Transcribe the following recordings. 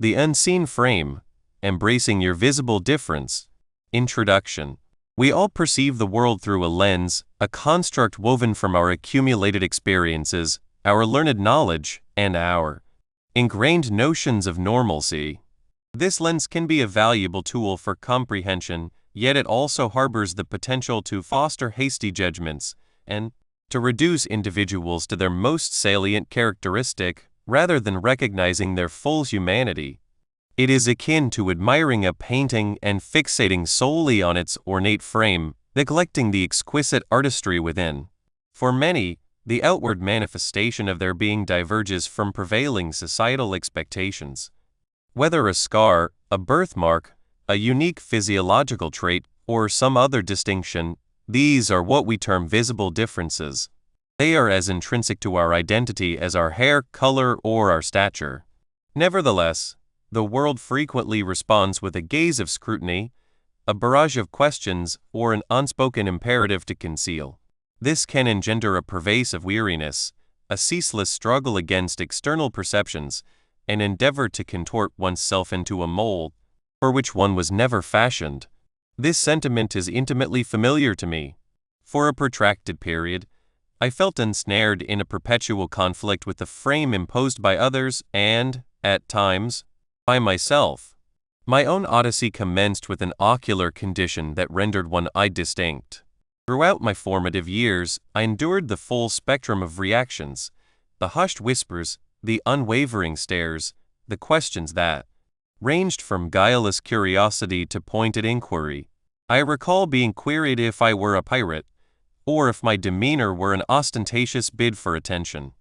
The Unseen Frame, Embracing Your Visible Difference. Introduction. We all perceive the world through a lens, a construct woven from our accumulated experiences, our learned knowledge, and our ingrained notions of normalcy. This lens can be a valuable tool for comprehension, yet it also harbors the potential to foster hasty judgments and to reduce individuals to their most salient characteristic, rather than recognizing their full humanity. It is akin to admiring a painting and fixating solely on its ornate frame, neglecting the exquisite artistry within. For many, the outward manifestation of their being diverges from prevailing societal expectations. Whether a scar, a birthmark, a unique physiological trait, or some other distinction, these are what we term visible differences. They are as intrinsic to our identity as our hair color or our stature. Nevertheless, the world frequently responds with a gaze of scrutiny, a barrage of questions, or an unspoken imperative to conceal. This can engender a pervasive weariness, a ceaseless struggle against external perceptions, an endeavor to contort oneself into a mold for which one was never fashioned. This sentiment is intimately familiar to me. For a protracted period, I felt ensnared in a perpetual conflict with the frame imposed by others and, at times, by myself. My own odyssey commenced with an ocular condition that rendered one eye distinct. Throughout my formative years, I endured the full spectrum of reactions, the hushed whispers, the unwavering stares, the questions that ranged from guileless curiosity to pointed inquiry. I recall being queried if I were a pirate, or if my demeanor were an ostentatious bid for attention.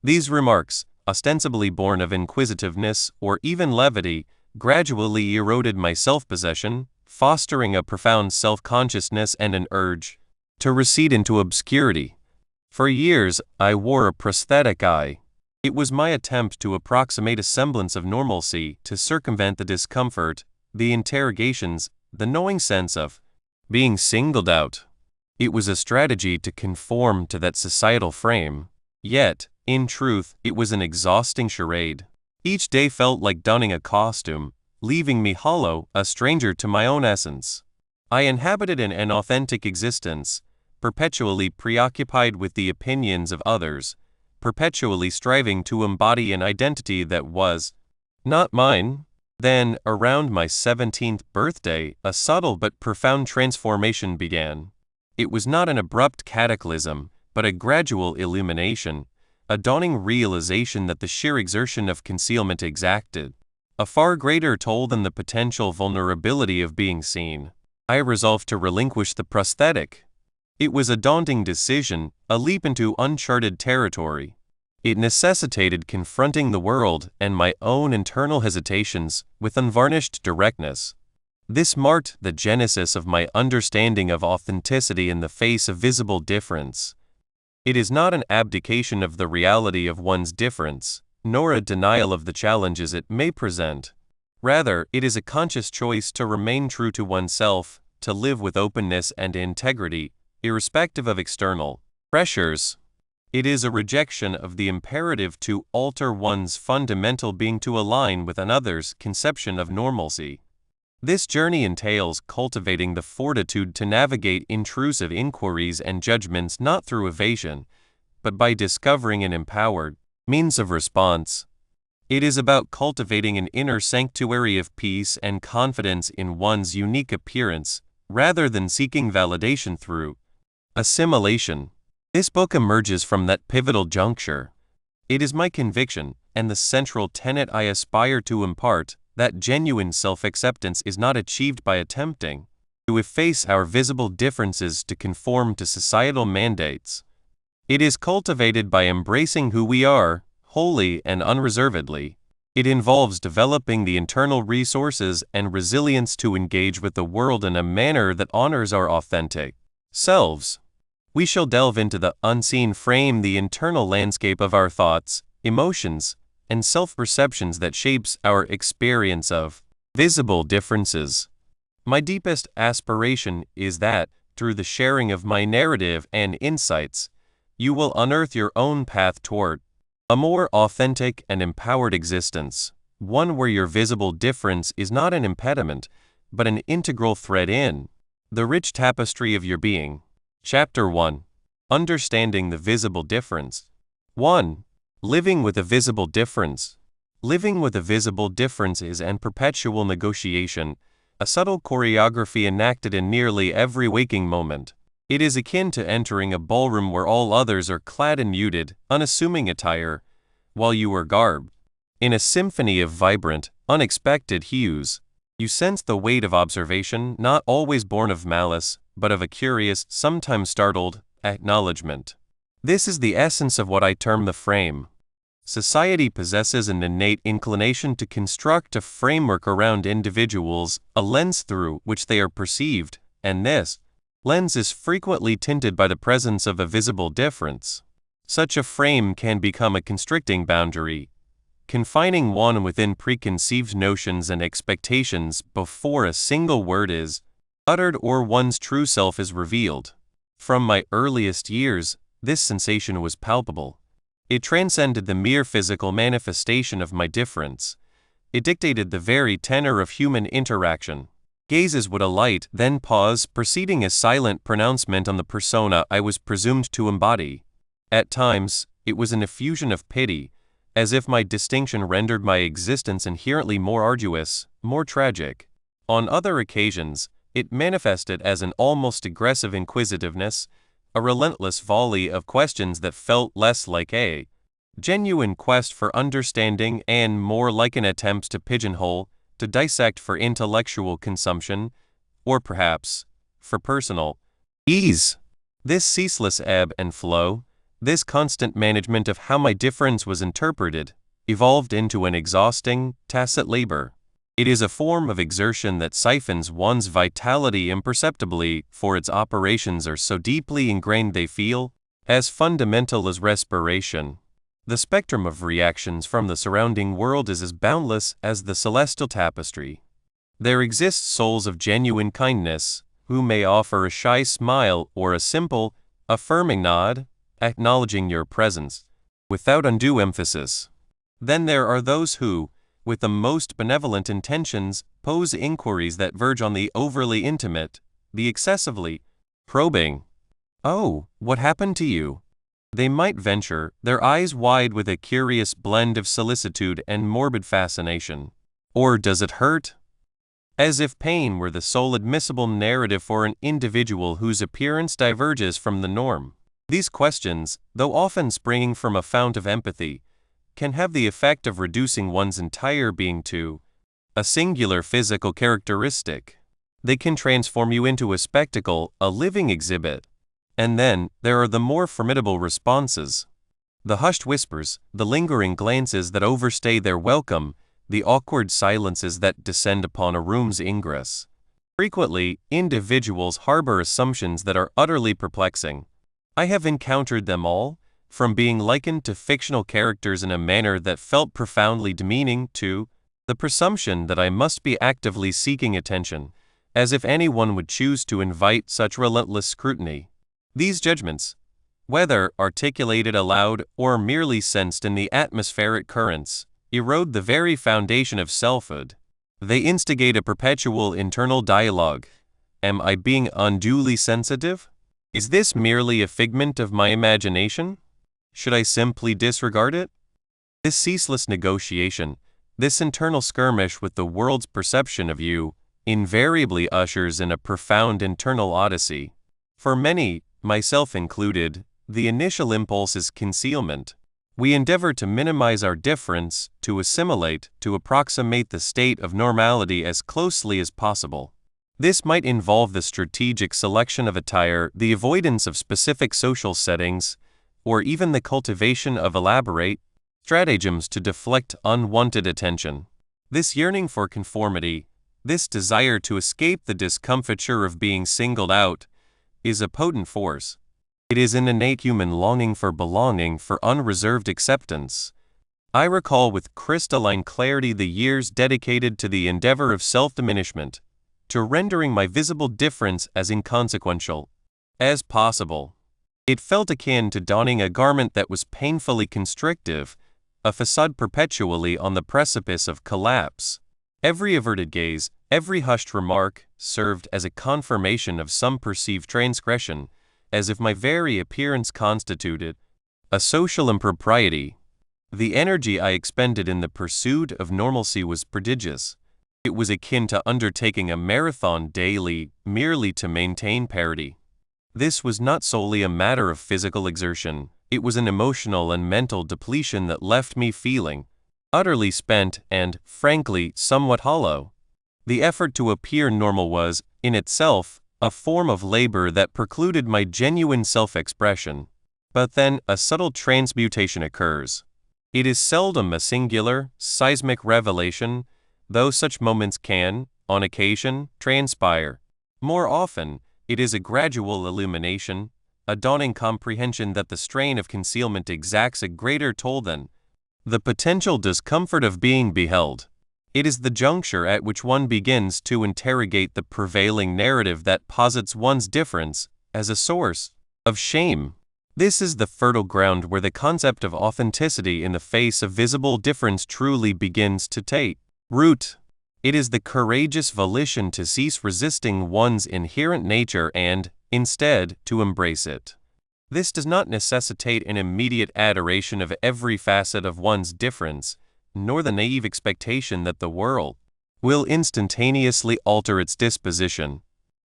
These remarks, ostensibly born of inquisitiveness or even levity, gradually eroded my self-possession, fostering a profound self-consciousness and an urge to recede into obscurity. For years, I wore a prosthetic eye. It was my attempt to approximate a semblance of normalcy, to circumvent the discomfort, the interrogations, the gnawing sense of being singled out. It was a strategy to conform to that societal frame. Yet, in truth, it was an exhausting charade. Each day felt like donning a costume, leaving me hollow, a stranger to my own essence. I inhabited an inauthentic existence, perpetually preoccupied with the opinions of others, perpetually striving to embody an identity that was not mine. Then, around my 17th birthday, a subtle but profound transformation began. It was not an abrupt cataclysm, but a gradual illumination, a dawning realization that the sheer exertion of concealment exacted a far greater toll than the potential vulnerability of being seen. I resolved to relinquish the prosthetic. It was a daunting decision, a leap into uncharted territory. It necessitated confronting the world and my own internal hesitations with unvarnished directness. This marked the genesis of my understanding of authenticity in the face of visible difference. It is not an abdication of the reality of one's difference, nor a denial of the challenges it may present. Rather, it is a conscious choice to remain true to oneself, to live with openness and integrity, irrespective of external pressures. It is a rejection of the imperative to alter one's fundamental being to align with another's conception of normalcy. This journey entails cultivating the fortitude to navigate intrusive inquiries and judgments not through evasion, but by discovering an empowered means of response. It is about cultivating an inner sanctuary of peace and confidence in one's unique appearance, rather than seeking validation through assimilation. This book emerges from that pivotal juncture. It is my conviction, and the central tenet I aspire to impart, that genuine self-acceptance is not achieved by attempting to efface our visible differences to conform to societal mandates. It is cultivated by embracing who we are, wholly and unreservedly. It involves developing the internal resources and resilience to engage with the world in a manner that honors our authentic selves. We shall delve into the unseen frame, the internal landscape of our thoughts, emotions, and self-perceptions that shapes our experience of visible differences. My deepest aspiration is that, through the sharing of my narrative and insights, you will unearth your own path toward a more authentic and empowered existence. one where your visible difference is not an impediment, but an integral thread in the rich tapestry of your being. Chapter 1. Understanding the visible difference. 1. Living with a visible difference. Living with a visible difference is an perpetual negotiation, a subtle choreography enacted in nearly every waking moment. It is akin to entering a ballroom where all others are clad in muted, unassuming attire, while you are garbed in a symphony of vibrant, unexpected hues. You sense the weight of observation, not always born of malice, but of a curious, sometimes startled, acknowledgement. This is the essence of what I term the frame. Society possesses an innate inclination to construct a framework around individuals, a lens through which they are perceived, and this lens is frequently tinted by the presence of a visible difference. Such a frame can become a constricting boundary, confining one within preconceived notions and expectations before a single word is uttered or one's true self is revealed. From my earliest years, this sensation was palpable. It transcended the mere physical manifestation of my difference. It dictated the very tenor of human interaction. Gazes would alight, then pause, preceding a silent pronouncement on the persona I was presumed to embody. At times, it was an effusion of pity, as if my distinction rendered my existence inherently more arduous, more tragic. On other occasions, it manifested as an almost aggressive inquisitiveness, a relentless volley of questions that felt less like a genuine quest for understanding and more like an attempt to pigeonhole, to dissect for intellectual consumption, or perhaps for personal ease. This ceaseless ebb and flow, this constant management of how my difference was interpreted, evolved into an exhausting, tacit labor. It is a form of exertion that siphons one's vitality imperceptibly, for its operations are so deeply ingrained they feel as fundamental as respiration. The spectrum of reactions from the surrounding world is as boundless as the celestial tapestry. There exist souls of genuine kindness, who may offer a shy smile or a simple, affirming nod, acknowledging your presence, without undue emphasis. Then there are those who, with the most benevolent intentions, pose inquiries that verge on the overly intimate, the excessively probing. "Oh, what happened to you?" they might venture, their eyes wide with a curious blend of solicitude and morbid fascination. Or does it hurt? As if pain were the sole admissible narrative for an individual whose appearance diverges from the norm. These questions, though often springing from a fount of empathy, can have the effect of reducing one's entire being to a singular physical characteristic. They can transform you into a spectacle, a living exhibit. And then, there are the more formidable responses. The hushed whispers, the lingering glances that overstay their welcome, the awkward silences that descend upon a room's ingress. Frequently, individuals harbor assumptions that are utterly perplexing. I have encountered them all, from being likened to fictional characters in a manner that felt profoundly demeaning to the presumption that I must be actively seeking attention, as if anyone would choose to invite such relentless scrutiny. These judgments, whether articulated aloud or merely sensed in the atmospheric currents, erode the very foundation of selfhood. They instigate a perpetual internal dialogue. Am I being unduly sensitive? Is this merely a figment of my imagination? Should I simply disregard it? This ceaseless negotiation, this internal skirmish with the world's perception of you, invariably ushers in a profound internal odyssey. For many, myself included, the initial impulse is concealment. We endeavor to minimize our difference, to assimilate, to approximate the state of normality as closely as possible. This might involve the strategic selection of attire, the avoidance of specific social settings, or even the cultivation of elaborate stratagems to deflect unwanted attention. This yearning for conformity, this desire to escape the discomfiture of being singled out, is a potent force. It is an innate human longing for belonging, for unreserved acceptance. I recall with crystalline clarity the years dedicated to the endeavor of self-diminishment, to rendering my visible difference as inconsequential as possible. It felt akin to donning a garment that was painfully constrictive, a facade perpetually on the precipice of collapse. Every averted gaze, every hushed remark, served as a confirmation of some perceived transgression, as if my very appearance constituted a social impropriety. The energy I expended in the pursuit of normalcy was prodigious. It was akin to undertaking a marathon daily merely to maintain parity. This was not solely a matter of physical exertion, it was an emotional and mental depletion that left me feeling utterly spent and, frankly, somewhat hollow. The effort to appear normal was, in itself, a form of labor that precluded my genuine self-expression. But then, a subtle transmutation occurs. It is seldom a singular, seismic revelation, though such moments can, on occasion, transpire. More often, it is a gradual illumination, a dawning comprehension that the strain of concealment exacts a greater toll than the potential discomfort of being beheld. It is the juncture at which one begins to interrogate the prevailing narrative that posits one's difference as a source of shame. This is the fertile ground where the concept of authenticity in the face of visible difference truly begins to take root. It is the courageous volition to cease resisting one's inherent nature and, instead, to embrace it. This does not necessitate an immediate adoration of every facet of one's difference, nor the naive expectation that the world will instantaneously alter its disposition.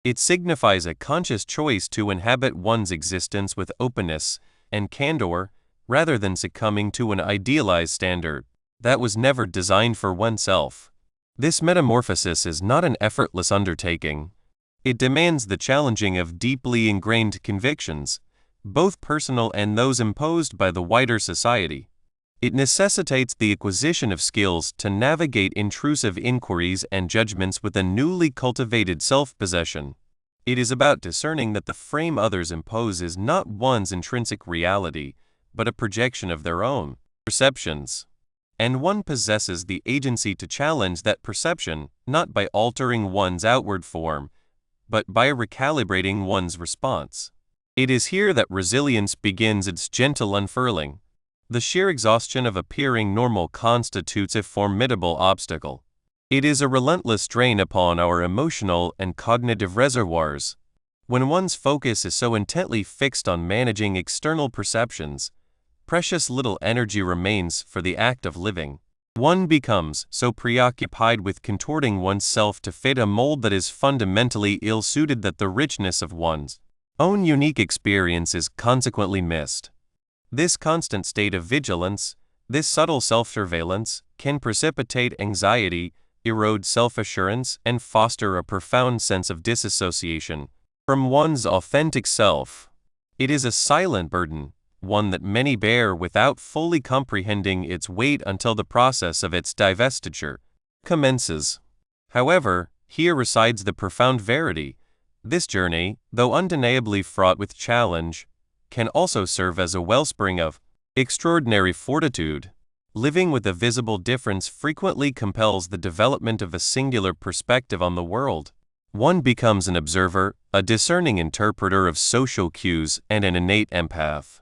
It signifies a conscious choice to inhabit one's existence with openness and candor, rather than succumbing to an idealized standard that was never designed for oneself. This metamorphosis is not an effortless undertaking. It demands the challenging of deeply ingrained convictions, both personal and those imposed by the wider society. It necessitates the acquisition of skills to navigate intrusive inquiries and judgments with a newly cultivated self-possession. It is about discerning that the frame others impose is not one's intrinsic reality, but a projection of their own perceptions. And one possesses the agency to challenge that perception, not by altering one's outward form, but by recalibrating one's response. It is here that resilience begins its gentle unfurling. The sheer exhaustion of appearing normal constitutes a formidable obstacle. It is a relentless drain upon our emotional and cognitive reservoirs. When one's focus is so intently fixed on managing external perceptions, precious little energy remains for the act of living. One becomes so preoccupied with contorting oneself to fit a mold that is fundamentally ill-suited that the richness of one's own unique experience is consequently missed. This constant state of vigilance, this subtle self-surveillance, can precipitate anxiety, erode self-assurance, and foster a profound sense of disassociation from one's authentic self. It is a silent burden, one that many bear without fully comprehending its weight until the process of its divestiture commences. However, here resides the profound verity. This journey, though undeniably fraught with challenge, can also serve as a wellspring of extraordinary fortitude. Living with a visible difference frequently compels the development of a singular perspective on the world. One becomes an observer, a discerning interpreter of social cues, and an innate empath.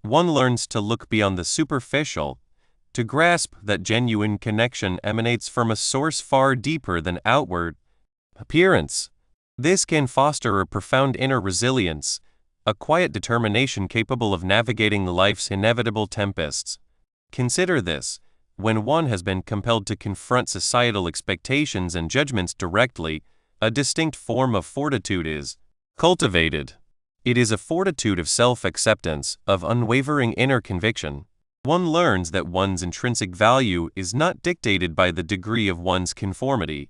One learns to look beyond the superficial, to grasp that genuine connection emanates from a source far deeper than outward appearance. This can foster a profound inner resilience, a quiet determination capable of navigating life's inevitable tempests. Consider this: when one has been compelled to confront societal expectations and judgments directly, a distinct form of fortitude is cultivated. It is a fortitude of self-acceptance, of unwavering inner conviction. One learns that one's intrinsic value is not dictated by the degree of one's conformity,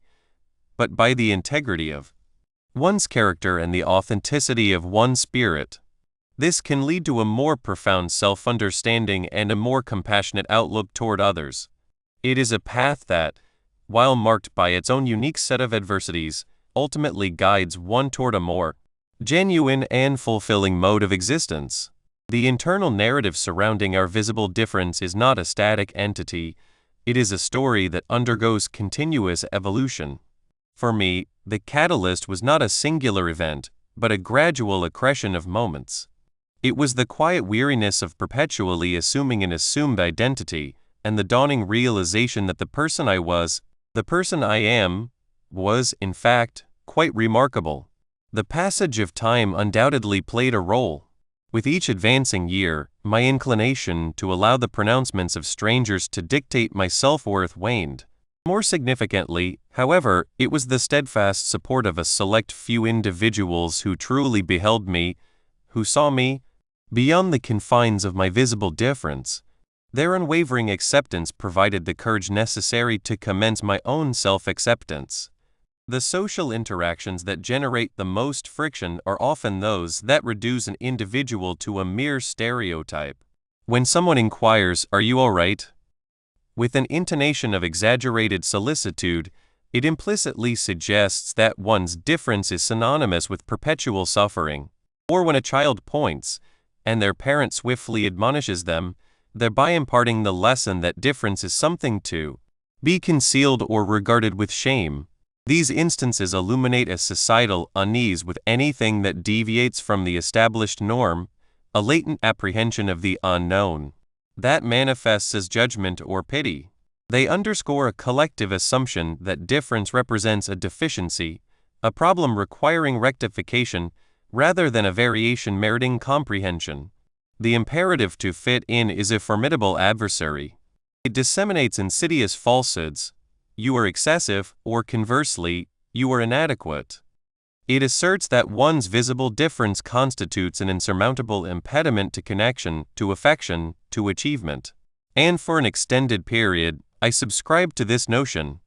but by the integrity of one's character and the authenticity of one's spirit. This can lead to a more profound self-understanding and a more compassionate outlook toward others. It is a path that, while marked by its own unique set of adversities, ultimately guides one toward a more genuine and fulfilling mode of existence. The internal narrative surrounding our visible difference is not a static entity, it is a story that undergoes continuous evolution. For me, the catalyst was not a singular event, but a gradual accretion of moments. It was the quiet weariness of perpetually assuming an assumed identity, and the dawning realization that the person I am, was, in fact, quite remarkable. The passage of time undoubtedly played a role. With each advancing year, my inclination to allow the pronouncements of strangers to dictate my self-worth waned. More significantly, however, it was the steadfast support of a select few individuals who truly beheld me, who saw me, beyond the confines of my visible difference. Their unwavering acceptance provided the courage necessary to commence my own self-acceptance. The social interactions that generate the most friction are often those that reduce an individual to a mere stereotype. When someone inquires, "Are you all right?" with an intonation of exaggerated solicitude, it implicitly suggests that one's difference is synonymous with perpetual suffering. Or when a child points, and their parent swiftly admonishes them, thereby imparting the lesson that difference is something to be concealed or regarded with shame. These instances illuminate a societal unease with anything that deviates from the established norm, a latent apprehension of the unknown that manifests as judgment or pity. They underscore a collective assumption that difference represents a deficiency, a problem requiring rectification, rather than a variation meriting comprehension. The imperative to fit in is a formidable adversary. It disseminates insidious falsehoods. You are excessive, or conversely, you are inadequate. It asserts that one's visible difference constitutes an insurmountable impediment to connection, to affection, to achievement. And for an extended period, I subscribed to this notion.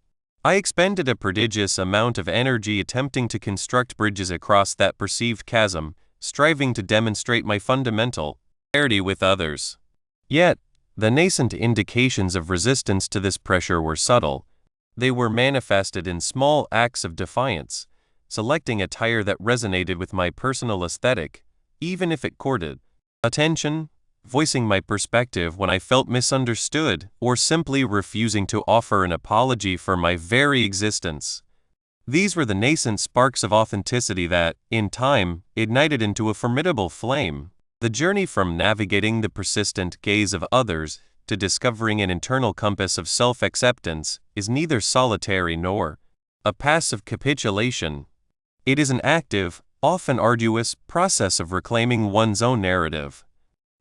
I expended a prodigious amount of energy attempting to construct bridges across that perceived chasm, striving to demonstrate my fundamental parity with others. Yet, the nascent indications of resistance to this pressure were subtle. They were manifested in small acts of defiance, selecting attire that resonated with my personal aesthetic, even if it courted attention, voicing my perspective when I felt misunderstood, or simply refusing to offer an apology for my very existence. These were the nascent sparks of authenticity that, in time, ignited into a formidable flame. The journey from navigating the persistent gaze of others to discovering an internal compass of self-acceptance is neither solitary nor a passive capitulation. It is an active, often arduous, process of reclaiming one's own narrative.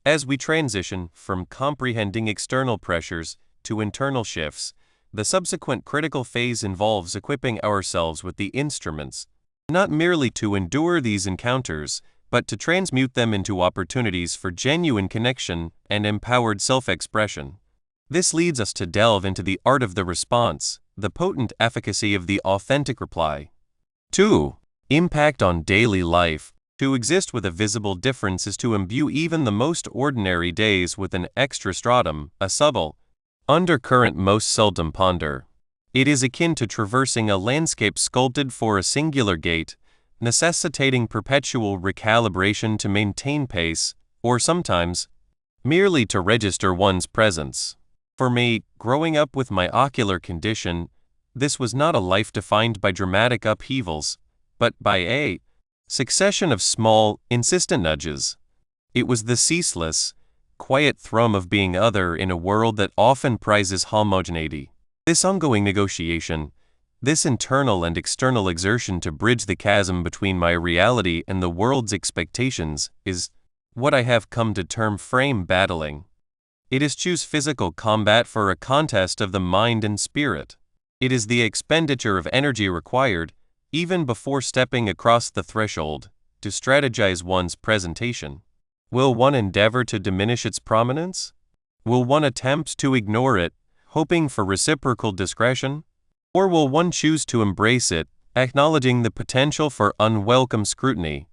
As we transition from comprehending external pressures to internal shifts, the subsequent critical phase involves equipping ourselves with the instruments, not merely to endure these encounters, but to transmute them into opportunities for genuine connection and empowered self-expression. This leads us to delve into the art of the response, the potent efficacy of the authentic reply. 2. Impact on daily life. To exist with a visible difference is to imbue even the most ordinary days with an extra stratum, a subtle undercurrent most seldom ponder. It is akin to traversing a landscape sculpted for a singular gait, necessitating perpetual recalibration to maintain pace, or sometimes, merely to register one's presence. For me, growing up with my ocular condition, this was not a life defined by dramatic upheavals, but by a succession of small, insistent nudges. It was the ceaseless, quiet thrum of being other in a world that often prizes homogeneity. This ongoing negotiation, this internal and external exertion to bridge the chasm between my reality and the world's expectations, is what I have come to term frame battling. It is choose physical combat for a contest of the mind and spirit. It is the expenditure of energy required, even before stepping across the threshold, to strategize one's presentation. Will one endeavor to diminish its prominence? Will one attempt to ignore it, hoping for reciprocal discretion? Or will one choose to embrace it, acknowledging the potential for unwelcome scrutiny?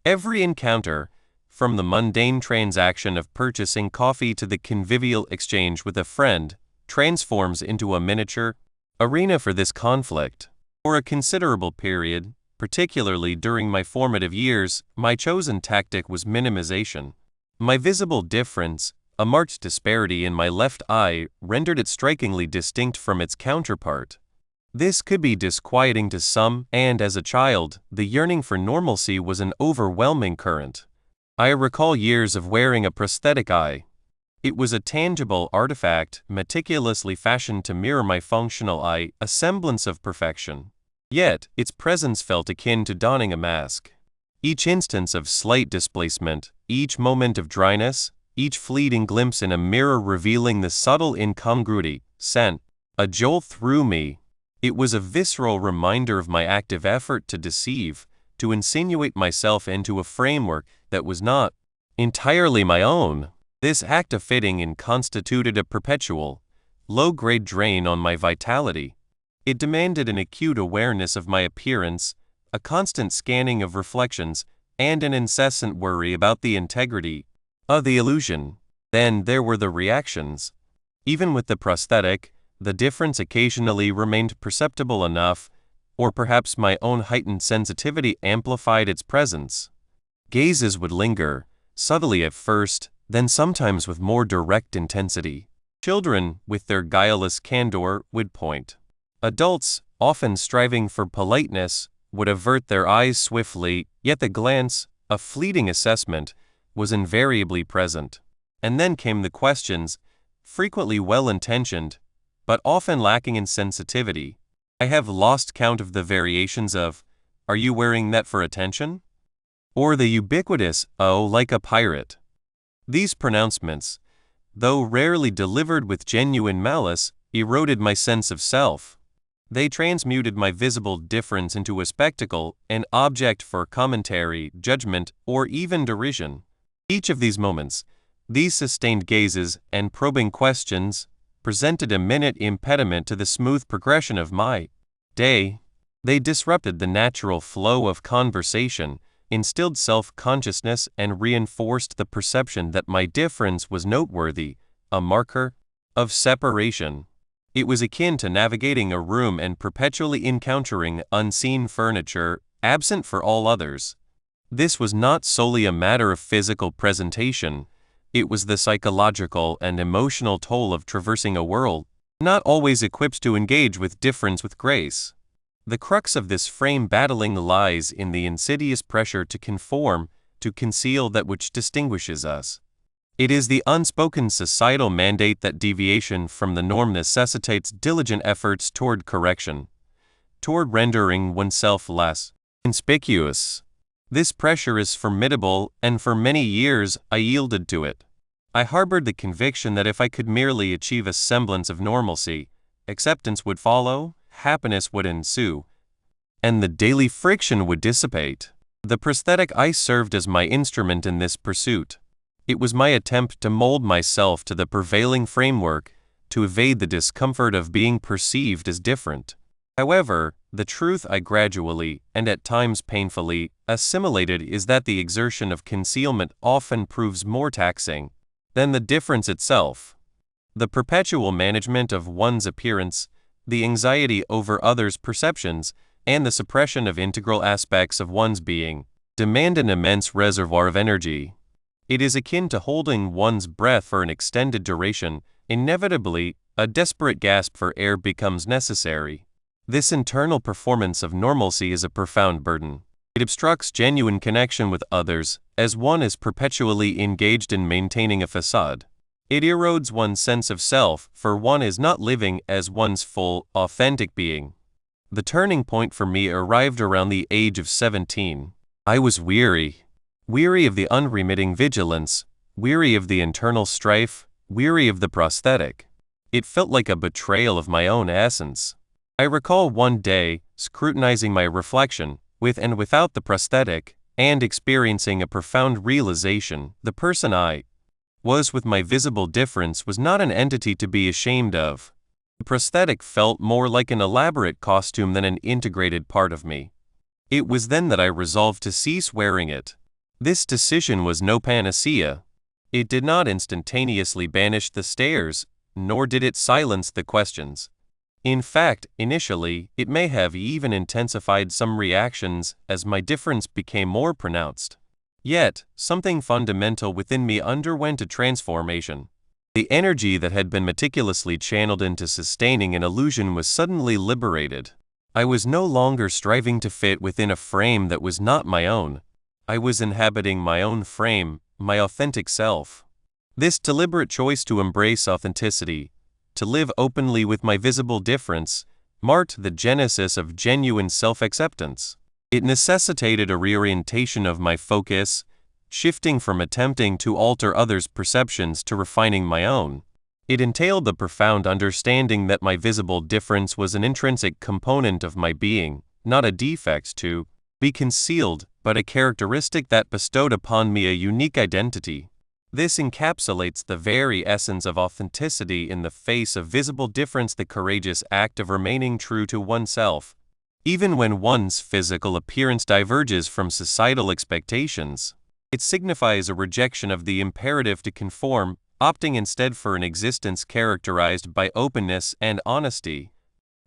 Every encounter, from the mundane transaction of purchasing coffee to the convivial exchange with a friend, transforms into a miniature arena for this conflict. For a considerable period, particularly during my formative years, my chosen tactic was minimization. My visible difference, a marked disparity in my left eye, rendered it strikingly distinct from its counterpart. This could be disquieting to some, and as a child, the yearning for normalcy was an overwhelming current. I recall years of wearing a prosthetic eye. It was a tangible artifact, meticulously fashioned to mirror my functional eye, a semblance of perfection. Yet, its presence felt akin to donning a mask. Each instance of slight displacement, each moment of dryness, each fleeting glimpse in a mirror revealing the subtle incongruity, sent a jolt through me. It was a visceral reminder of my active effort to deceive, to insinuate myself into a framework that was not entirely my own. This act of fitting in constituted a perpetual, low-grade drain on my vitality. It demanded an acute awareness of my appearance, a constant scanning of reflections, and an incessant worry about the integrity of the illusion. Then there were the reactions. Even with the prosthetic, the difference occasionally remained perceptible enough, or perhaps my own heightened sensitivity amplified its presence. Gazes would linger, subtly at first, then sometimes with more direct intensity. Children, with their guileless candor, would point. Adults, often striving for politeness, would avert their eyes swiftly, yet the glance, a fleeting assessment, was invariably present. And then came the questions, frequently well-intentioned, but often lacking in sensitivity. I have lost count of the variations of, "Are you wearing that for attention?" or the ubiquitous, "Oh, like a pirate." These pronouncements, though rarely delivered with genuine malice, eroded my sense of self. They transmuted my visible difference into a spectacle, an object for commentary, judgment, or even derision. Each of these moments, these sustained gazes and probing questions, presented a minute impediment to the smooth progression of my day. They disrupted the natural flow of conversation, instilled self-consciousness, and reinforced the perception that my difference was noteworthy, a marker of separation. It was akin to navigating a room and perpetually encountering unseen furniture, absent for all others. This was not solely a matter of physical presentation. It was the psychological and emotional toll of traversing a world, not always equipped to engage with difference with grace. The crux of this frame battling lies in the insidious pressure to conform, to conceal that which distinguishes us. It is the unspoken societal mandate that deviation from the norm necessitates diligent efforts toward correction, toward rendering oneself less conspicuous. This pressure is formidable, and for many years I yielded to it. I harbored the conviction that if I could merely achieve a semblance of normalcy, acceptance would follow, happiness would ensue, and the daily friction would dissipate. The prosthetic eye served as my instrument in this pursuit. It was my attempt to mold myself to the prevailing framework, to evade the discomfort of being perceived as different. However, the truth I gradually, and at times painfully, assimilated is that the exertion of concealment often proves more taxing than the difference itself. The perpetual management of one's appearance, the anxiety over others' perceptions, and the suppression of integral aspects of one's being demand an immense reservoir of energy. It is akin to holding one's breath for an extended duration. Inevitably, a desperate gasp for air becomes necessary. This internal performance of normalcy is a profound burden. It obstructs genuine connection with others, as one is perpetually engaged in maintaining a facade. It erodes one's sense of self, for one is not living as one's full, authentic being. The turning point for me arrived around the age of 17. I was weary of the unremitting vigilance, weary of the internal strife, weary of the prosthetic. It felt like a betrayal of my own essence. I recall one day, scrutinizing my reflection, with and without the prosthetic, and experiencing a profound realization. The person I was with my visible difference was not an entity to be ashamed of. The prosthetic felt more like an elaborate costume than an integrated part of me. It was then that I resolved to cease wearing it. This decision was no panacea. It did not instantaneously banish the stares, nor did it silence the questions. In fact, initially, it may have even intensified some reactions as my difference became more pronounced. Yet, something fundamental within me underwent a transformation. The energy that had been meticulously channeled into sustaining an illusion was suddenly liberated. I was no longer striving to fit within a frame that was not my own. I was inhabiting my own frame, my authentic self. This deliberate choice to embrace authenticity, to live openly with my visible difference, marked the genesis of genuine self-acceptance. It necessitated a reorientation of my focus, shifting from attempting to alter others' perceptions to refining my own. It entailed the profound understanding that my visible difference was an intrinsic component of my being, not a defect to be concealed, but a characteristic that bestowed upon me a unique identity. This encapsulates the very essence of authenticity in the face of visible difference, the courageous act of remaining true to oneself, even when one's physical appearance diverges from societal expectations. It signifies a rejection of the imperative to conform, opting instead for an existence characterized by openness and honesty.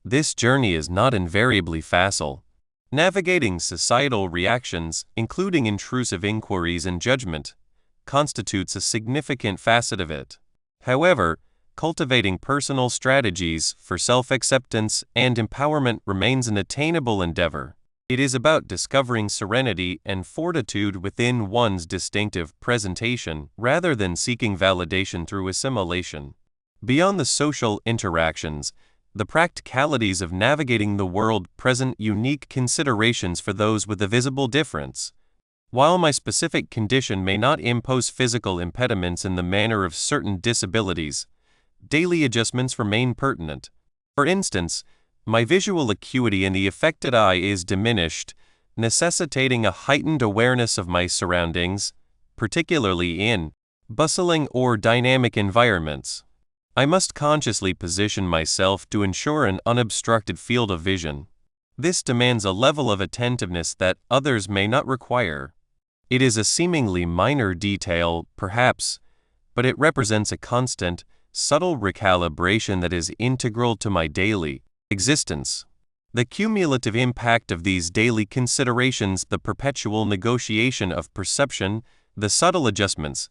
This journey is not invariably facile. Navigating societal reactions, including intrusive inquiries and judgment, constitutes a significant facet of it. However, cultivating personal strategies for self-acceptance and empowerment remains an attainable endeavor. It is about discovering serenity and fortitude within one's distinctive presentation rather than seeking validation through assimilation. Beyond the social interactions, the practicalities of navigating the world present unique considerations for those with a visible difference. While my specific condition may not impose physical impediments in the manner of certain disabilities, daily adjustments remain pertinent. For instance, my visual acuity in the affected eye is diminished, necessitating a heightened awareness of my surroundings, particularly in bustling or dynamic environments. I must consciously position myself to ensure an unobstructed field of vision. This demands a level of attentiveness that others may not require. It is a seemingly minor detail, perhaps, but it represents a constant, subtle recalibration that is integral to my daily existence. The cumulative impact of these daily considerations, the perpetual negotiation of perception, the subtle adjustments,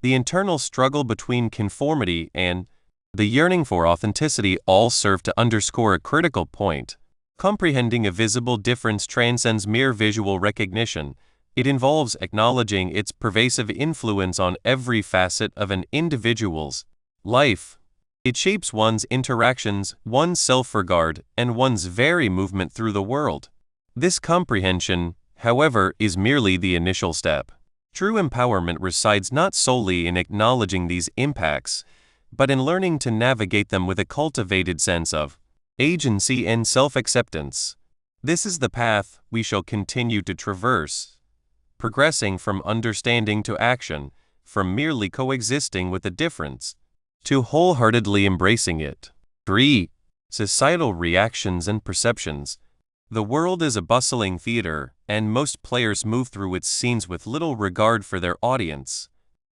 the internal struggle between conformity and the yearning for authenticity all serve to underscore a critical point. Comprehending a visible difference transcends mere visual recognition. It involves acknowledging its pervasive influence on every facet of an individual's life. It shapes one's interactions, one's self-regard, and one's very movement through the world. This comprehension, however, is merely the initial step. True empowerment resides not solely in acknowledging these impacts, but in learning to navigate them with a cultivated sense of agency and self-acceptance. This is the path we shall continue to traverse, progressing from understanding to action, from merely coexisting with a difference to wholeheartedly embracing it. 3. Societal reactions and perceptions. The world is a bustling theater, and most players move through its scenes with little regard for their audience.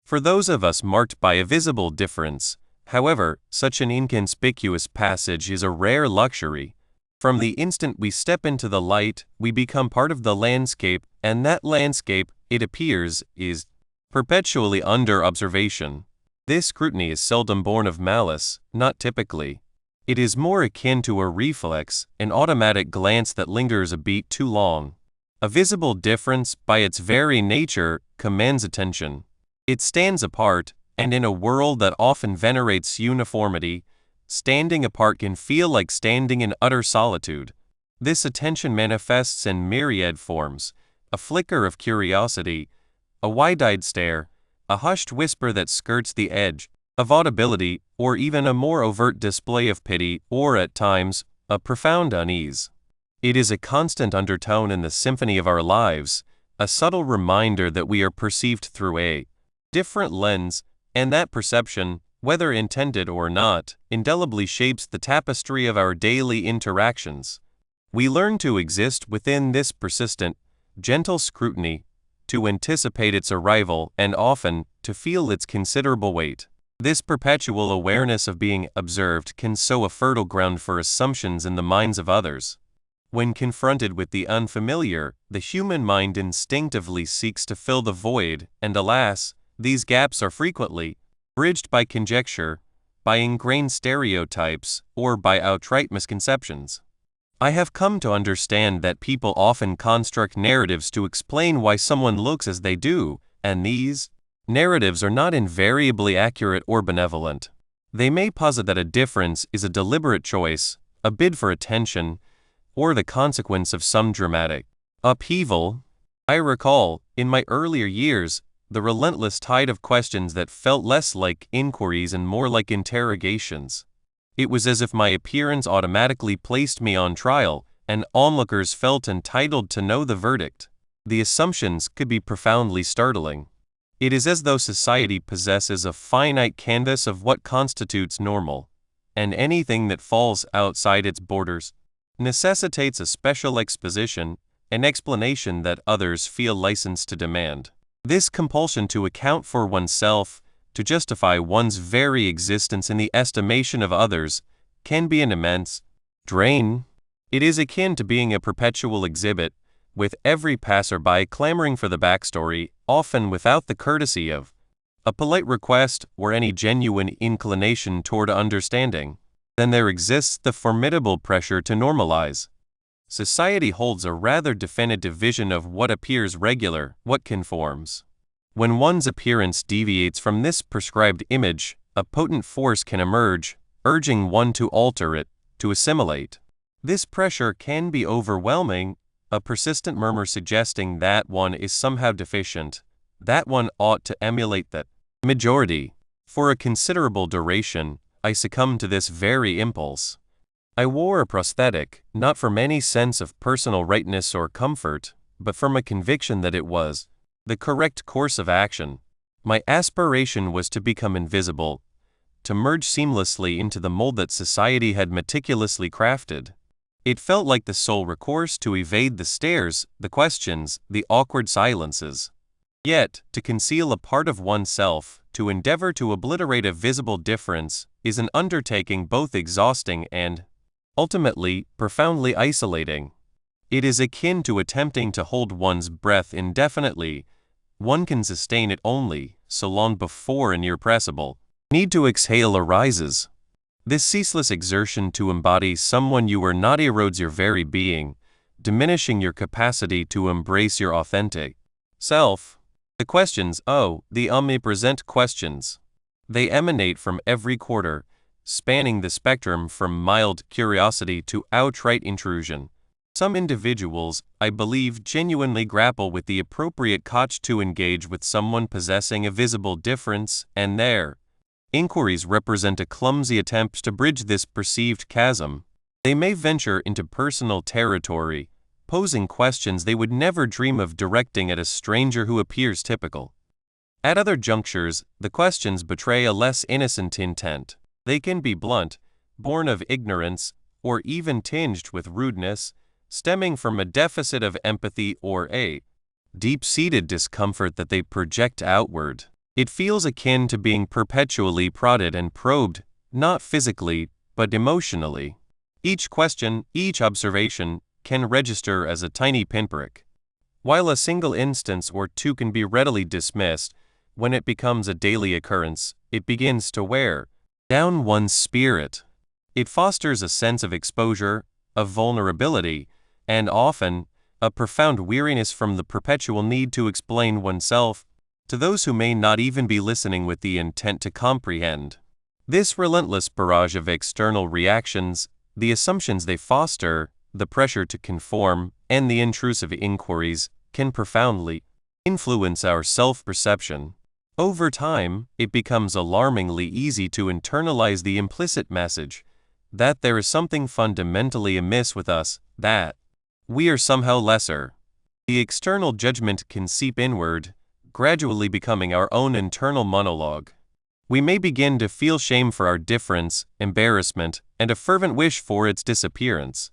For those of us marked by a visible difference, however, such an inconspicuous passage is a rare luxury. From the instant we step into the light, we become part of the landscape, and that landscape, it appears, is perpetually under observation. This scrutiny is seldom born of malice, not typically. It is more akin to a reflex, an automatic glance that lingers a beat too long. A visible difference, by its very nature, commands attention. It stands apart, and in a world that often venerates uniformity, standing apart can feel like standing in utter solitude. This attention manifests in myriad forms: a flicker of curiosity, a wide-eyed stare, a hushed whisper that skirts the edge of audibility, or even a more overt display of pity, or at times, a profound unease. It is a constant undertone in the symphony of our lives, a subtle reminder that we are perceived through a different lens, and that perception, whether intended or not, indelibly shapes the tapestry of our daily interactions. We learn to exist within this persistent, gentle scrutiny, to anticipate its arrival, and often, to feel its considerable weight. This perpetual awareness of being observed can sow a fertile ground for assumptions in the minds of others. When confronted with the unfamiliar, the human mind instinctively seeks to fill the void, and alas, these gaps are frequently bridged by conjecture, by ingrained stereotypes, or by outright misconceptions. I have come to understand that people often construct narratives to explain why someone looks as they do, and these Narratives are not invariably accurate or benevolent. They may posit that a difference is a deliberate choice, a bid for attention, or the consequence of some dramatic upheaval. I recall, in my earlier years, the relentless tide of questions that felt less like inquiries and more like interrogations. It was as if my appearance automatically placed me on trial, and onlookers felt entitled to know the verdict. The assumptions could be profoundly startling. It is as though society possesses a finite canvas of what constitutes normal, and anything that falls outside its borders necessitates a special exposition, an explanation that others feel licensed to demand. This compulsion to account for oneself, to justify one's very existence in the estimation of others, can be an immense drain. It is akin to being a perpetual exhibit, with every passerby clamoring for the backstory, often without the courtesy of a polite request or any genuine inclination toward understanding. Then there exists the formidable pressure to normalize. Society holds a rather definitive vision of what appears regular, what conforms. When one's appearance deviates from this prescribed image, a potent force can emerge, urging one to alter it, to assimilate. This pressure can be overwhelming, a persistent murmur suggesting that one is somehow deficient, that one ought to emulate that majority. For a considerable duration, I succumbed to this very impulse. I wore a prosthetic, not from any sense of personal rightness or comfort, but from a conviction that it was the correct course of action. My aspiration was to become invisible, to merge seamlessly into the mold that society had meticulously crafted. It felt like the sole recourse to evade the stares, the questions, the awkward silences. Yet, to conceal a part of oneself, to endeavor to obliterate a visible difference, is an undertaking both exhausting and, ultimately, profoundly isolating. It is akin to attempting to hold one's breath indefinitely. One can sustain it only so long before an irrepressible need to exhale arises. This ceaseless exertion to embody someone you are not erodes your very being, diminishing your capacity to embrace your authentic self. The questions, the omnipresent questions. They emanate from every quarter, spanning the spectrum from mild curiosity to outright intrusion. Some individuals, I believe, genuinely grapple with the appropriate cost to engage with someone possessing a visible difference, and their inquiries represent a clumsy attempt to bridge this perceived chasm. They may venture into personal territory, posing questions they would never dream of directing at a stranger who appears typical. At other junctures, the questions betray a less innocent intent. They can be blunt, born of ignorance, or even tinged with rudeness, stemming from a deficit of empathy or a deep-seated discomfort that they project outward. It feels akin to being perpetually prodded and probed, not physically, but emotionally. Each question, each observation, can register as a tiny pinprick. While a single instance or two can be readily dismissed, when it becomes a daily occurrence, it begins to wear down one's spirit. It fosters a sense of exposure, of vulnerability, and often, a profound weariness from the perpetual need to explain oneself to those who may not even be listening with the intent to comprehend. This relentless barrage of external reactions, the assumptions they foster, the pressure to conform, and the intrusive inquiries, can profoundly influence our self-perception. Over time, it becomes alarmingly easy to internalize the implicit message that there is something fundamentally amiss with us, that we are somehow lesser. The external judgment can seep inward, gradually becoming our own internal monologue. We may begin to feel shame for our difference, embarrassment, and a fervent wish for its disappearance.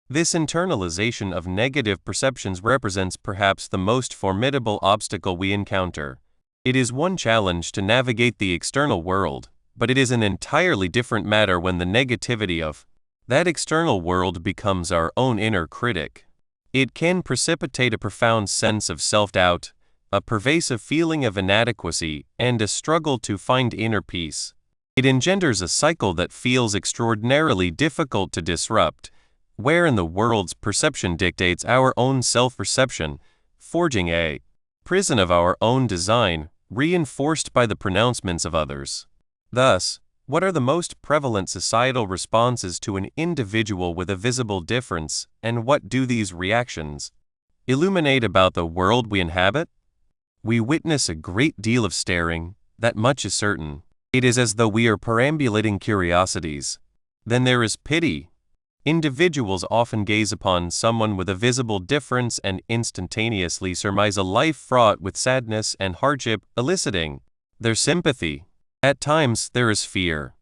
This internalization of negative perceptions represents perhaps the most formidable obstacle we encounter. It is one challenge to navigate the external world, but it is an entirely different matter when the negativity of that external world becomes our own inner critic. It can precipitate a profound sense of self-doubt, a pervasive feeling of inadequacy, and a struggle to find inner peace. It engenders a cycle that feels extraordinarily difficult to disrupt, wherein the world's perception dictates our own self-perception, forging a prison of our own design, reinforced by the pronouncements of others. Thus, what are the most prevalent societal responses to an individual with a visible difference, and what do these reactions illuminate about the world we inhabit? We witness a great deal of staring, that much is certain. It is as though we are perambulating curiosities. Then there is pity. Individuals often gaze upon someone with a visible difference and instantaneously surmise a life fraught with sadness and hardship, eliciting their sympathy. At times, there is fear.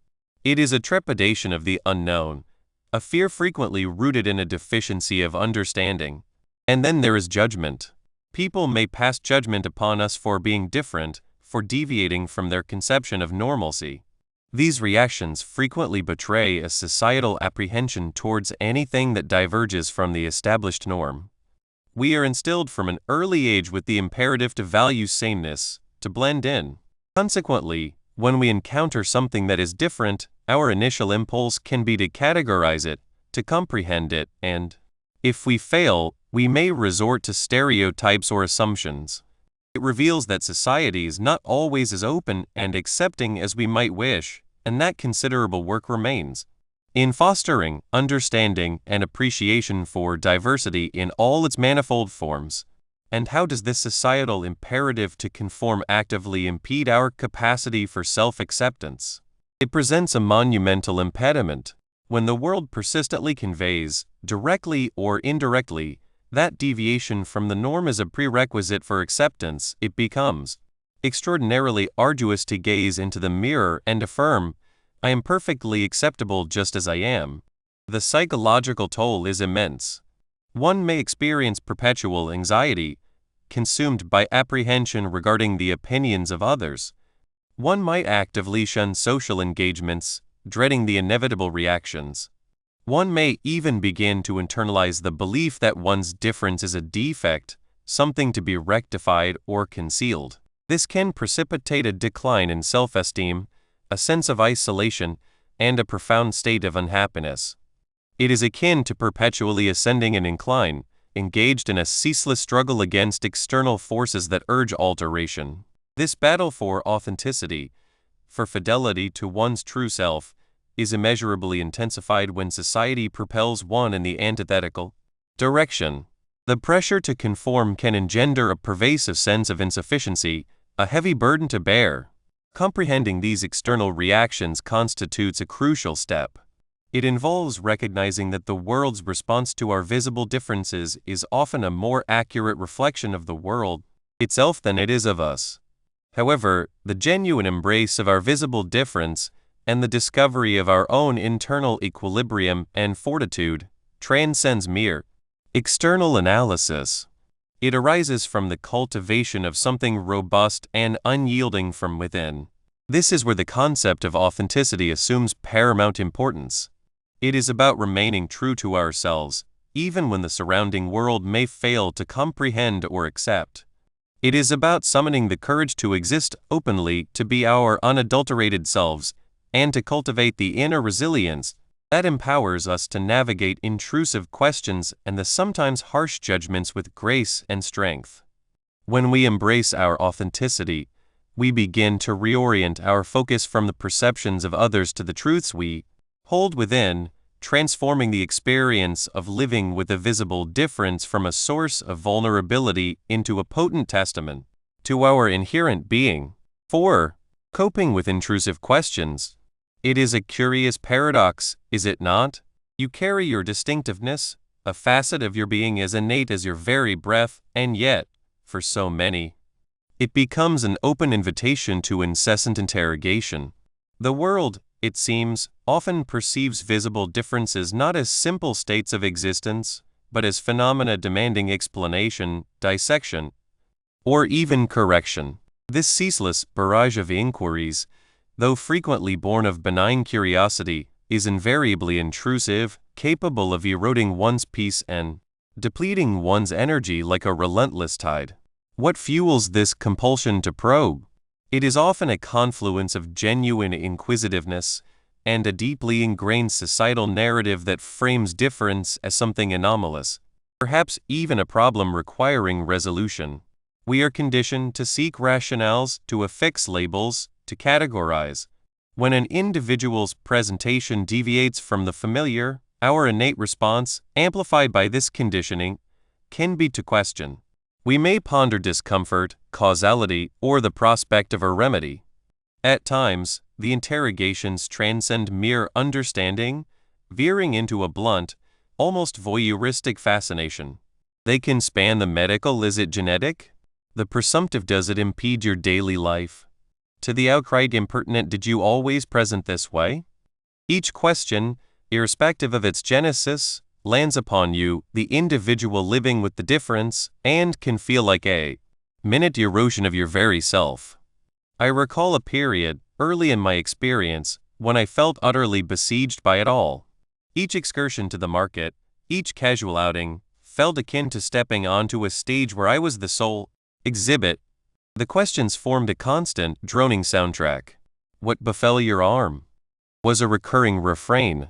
It is a trepidation of the unknown, a fear frequently rooted in a deficiency of understanding. And then there is judgment. People may pass judgment upon us for being different, for deviating from their conception of normalcy. These reactions frequently betray a societal apprehension towards anything that diverges from the established norm. We are instilled from an early age with the imperative to value sameness, to blend in. Consequently, when we encounter something that is different, our initial impulse can be to categorize it, to comprehend it, and, if we fail, we may resort to stereotypes or assumptions. It reveals that society is not always as open and accepting as we might wish, and that considerable work remains in fostering understanding and appreciation for diversity in all its manifold forms. And how does this societal imperative to conform actively impede our capacity for self-acceptance? It presents a monumental impediment. When the world persistently conveys, directly or indirectly, that deviation from the norm is a prerequisite for acceptance, it becomes extraordinarily arduous to gaze into the mirror and affirm, I am perfectly acceptable just as I am. The psychological toll is immense. One may experience perpetual anxiety, consumed by apprehension regarding the opinions of others. One might actively shun social engagements, dreading the inevitable reactions. One may even begin to internalize the belief that one's difference is a defect, something to be rectified or concealed. This can precipitate a decline in self-esteem, a sense of isolation, and a profound state of unhappiness. It is akin to perpetually ascending an incline, engaged in a ceaseless struggle against external forces that urge alteration. This battle for authenticity, for fidelity to one's true self, is immeasurably intensified when society propels one in the antithetical direction. The pressure to conform can engender a pervasive sense of insufficiency, a heavy burden to bear. Comprehending these external reactions constitutes a crucial step. It involves recognizing that the world's response to our visible differences is often a more accurate reflection of the world itself than it is of us. However, the genuine embrace of our visible difference and the discovery of our own internal equilibrium and fortitude transcends mere external analysis. It arises from the cultivation of something robust and unyielding from within. This is where the concept of authenticity assumes paramount importance. It is about remaining true to ourselves, even when the surrounding world may fail to comprehend or accept. It is about summoning the courage to exist openly, to be our unadulterated selves, and to cultivate the inner resilience that empowers us to navigate intrusive questions and the sometimes harsh judgments with grace and strength. When we embrace our authenticity, we begin to reorient our focus from the perceptions of others to the truths we hold within, transforming the experience of living with a visible difference from a source of vulnerability into a potent testament to our inherent being. 4. Coping with intrusive questions. It is a curious paradox, is it not? You carry your distinctiveness, a facet of your being as innate as your very breath, and yet, for so many, it becomes an open invitation to incessant interrogation. The world, it seems, often perceives visible differences not as simple states of existence, but as phenomena demanding explanation, dissection, or even correction. This ceaseless barrage of inquiries, though frequently born of benign curiosity, is invariably intrusive, capable of eroding one's peace and depleting one's energy like a relentless tide. What fuels this compulsion to probe? It is often a confluence of genuine inquisitiveness and a deeply ingrained societal narrative that frames difference as something anomalous, perhaps even a problem requiring resolution. We are conditioned to seek rationales, to affix labels, to categorize. When an individual's presentation deviates from the familiar, our innate response, amplified by this conditioning, can be to question. We may ponder discomfort, causality, or the prospect of a remedy. At times, the interrogations transcend mere understanding, veering into a blunt, almost voyeuristic fascination. They can span the medical, is it genetic? The presumptive, does it impede your daily life? To the outright impertinent, did you always present this way? Each question, irrespective of its genesis, lands upon you, the individual living with the difference, and can feel like a minute erosion of your very self. I recall a period, early in my experience, when I felt utterly besieged by it all. Each excursion to the market, each casual outing, felt akin to stepping onto a stage where I was the sole exhibit. The questions formed a constant, droning soundtrack. What befell your arm? Was a recurring refrain.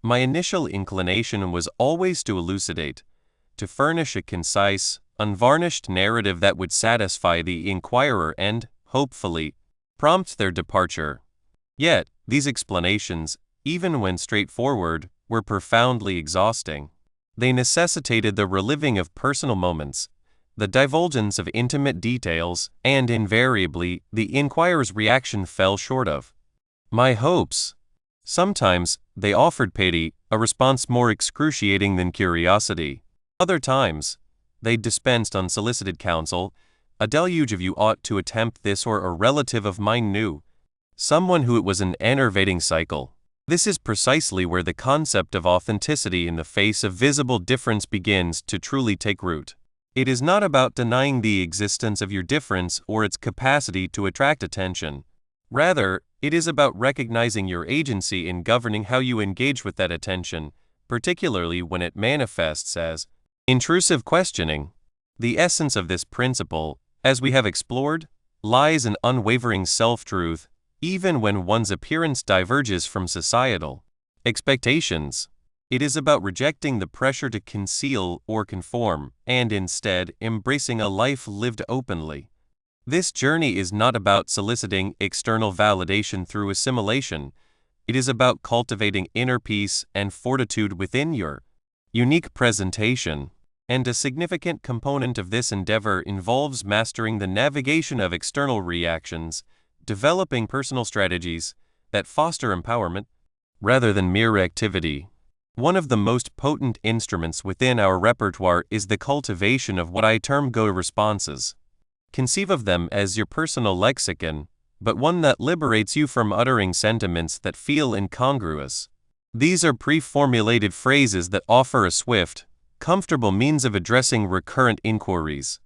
My initial inclination was always to elucidate, to furnish a concise, unvarnished narrative that would satisfy the inquirer and, hopefully, prompt their departure. Yet, these explanations, even when straightforward, were profoundly exhausting. They necessitated the reliving of personal moments, the divulgence of intimate details, and invariably, the inquirer's reaction fell short of my hopes. Sometimes, they offered pity, a response more excruciating than curiosity. Other times, they dispensed unsolicited counsel, a deluge of "you ought to attempt this," or "a relative of mine knew someone who." It was an enervating cycle. This is precisely where the concept of authenticity in the face of visible difference begins to truly take root. It is not about denying the existence of your difference or its capacity to attract attention. Rather, it is about recognizing your agency in governing how you engage with that attention, particularly when it manifests as intrusive questioning. The essence of this principle, as we have explored, lies in unwavering self-truth, even when one's appearance diverges from societal expectations. It is about rejecting the pressure to conceal or conform, and instead embracing a life lived openly. This journey is not about soliciting external validation through assimilation. It is about cultivating inner peace and fortitude within your unique presentation. And a significant component of this endeavor involves mastering the navigation of external reactions, developing personal strategies that foster empowerment rather than mere activity. One of the most potent instruments within our repertoire is the cultivation of what I term go-to responses. Conceive of them as your personal lexicon, but one that liberates you from uttering sentiments that feel incongruous. These are pre-formulated phrases that offer a swift, comfortable means of addressing recurrent inquiries.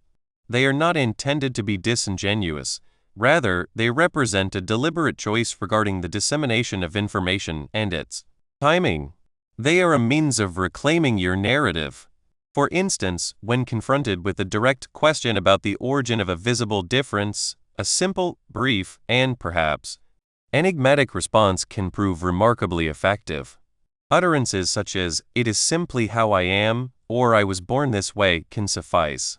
They are not intended to be disingenuous. Rather, they represent a deliberate choice regarding the dissemination of information and its timing. They are a means of reclaiming your narrative. For instance, when confronted with a direct question about the origin of a visible difference, a simple, brief, and perhaps enigmatic response can prove remarkably effective. Utterances such as, "It is simply how I am," or "I was born this way," can suffice.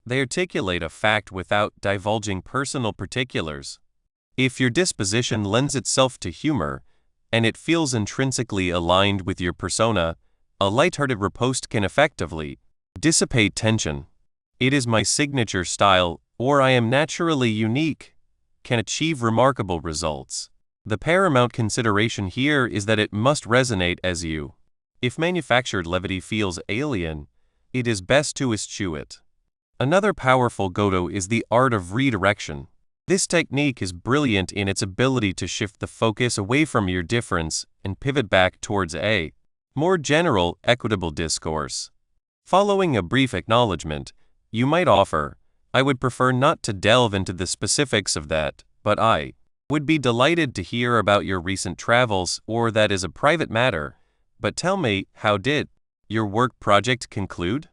They articulate a fact without divulging personal particulars. If your disposition lends itself to humor, and it feels intrinsically aligned with your persona, a lighthearted riposte can effectively dissipate tension. "It is my signature style," or "I am naturally unique," can achieve remarkable results. The paramount consideration here is that it must resonate as you. If manufactured levity feels alien, it is best to eschew it. Another powerful go-to is the art of redirection. This technique is brilliant in its ability to shift the focus away from your difference and pivot back towards a more general, equitable discourse. Following a brief acknowledgement, you might offer, "I would prefer not to delve into the specifics of that, but I would be delighted to hear about your recent travels," or "that is a private matter, but tell me, how did your work project conclude?"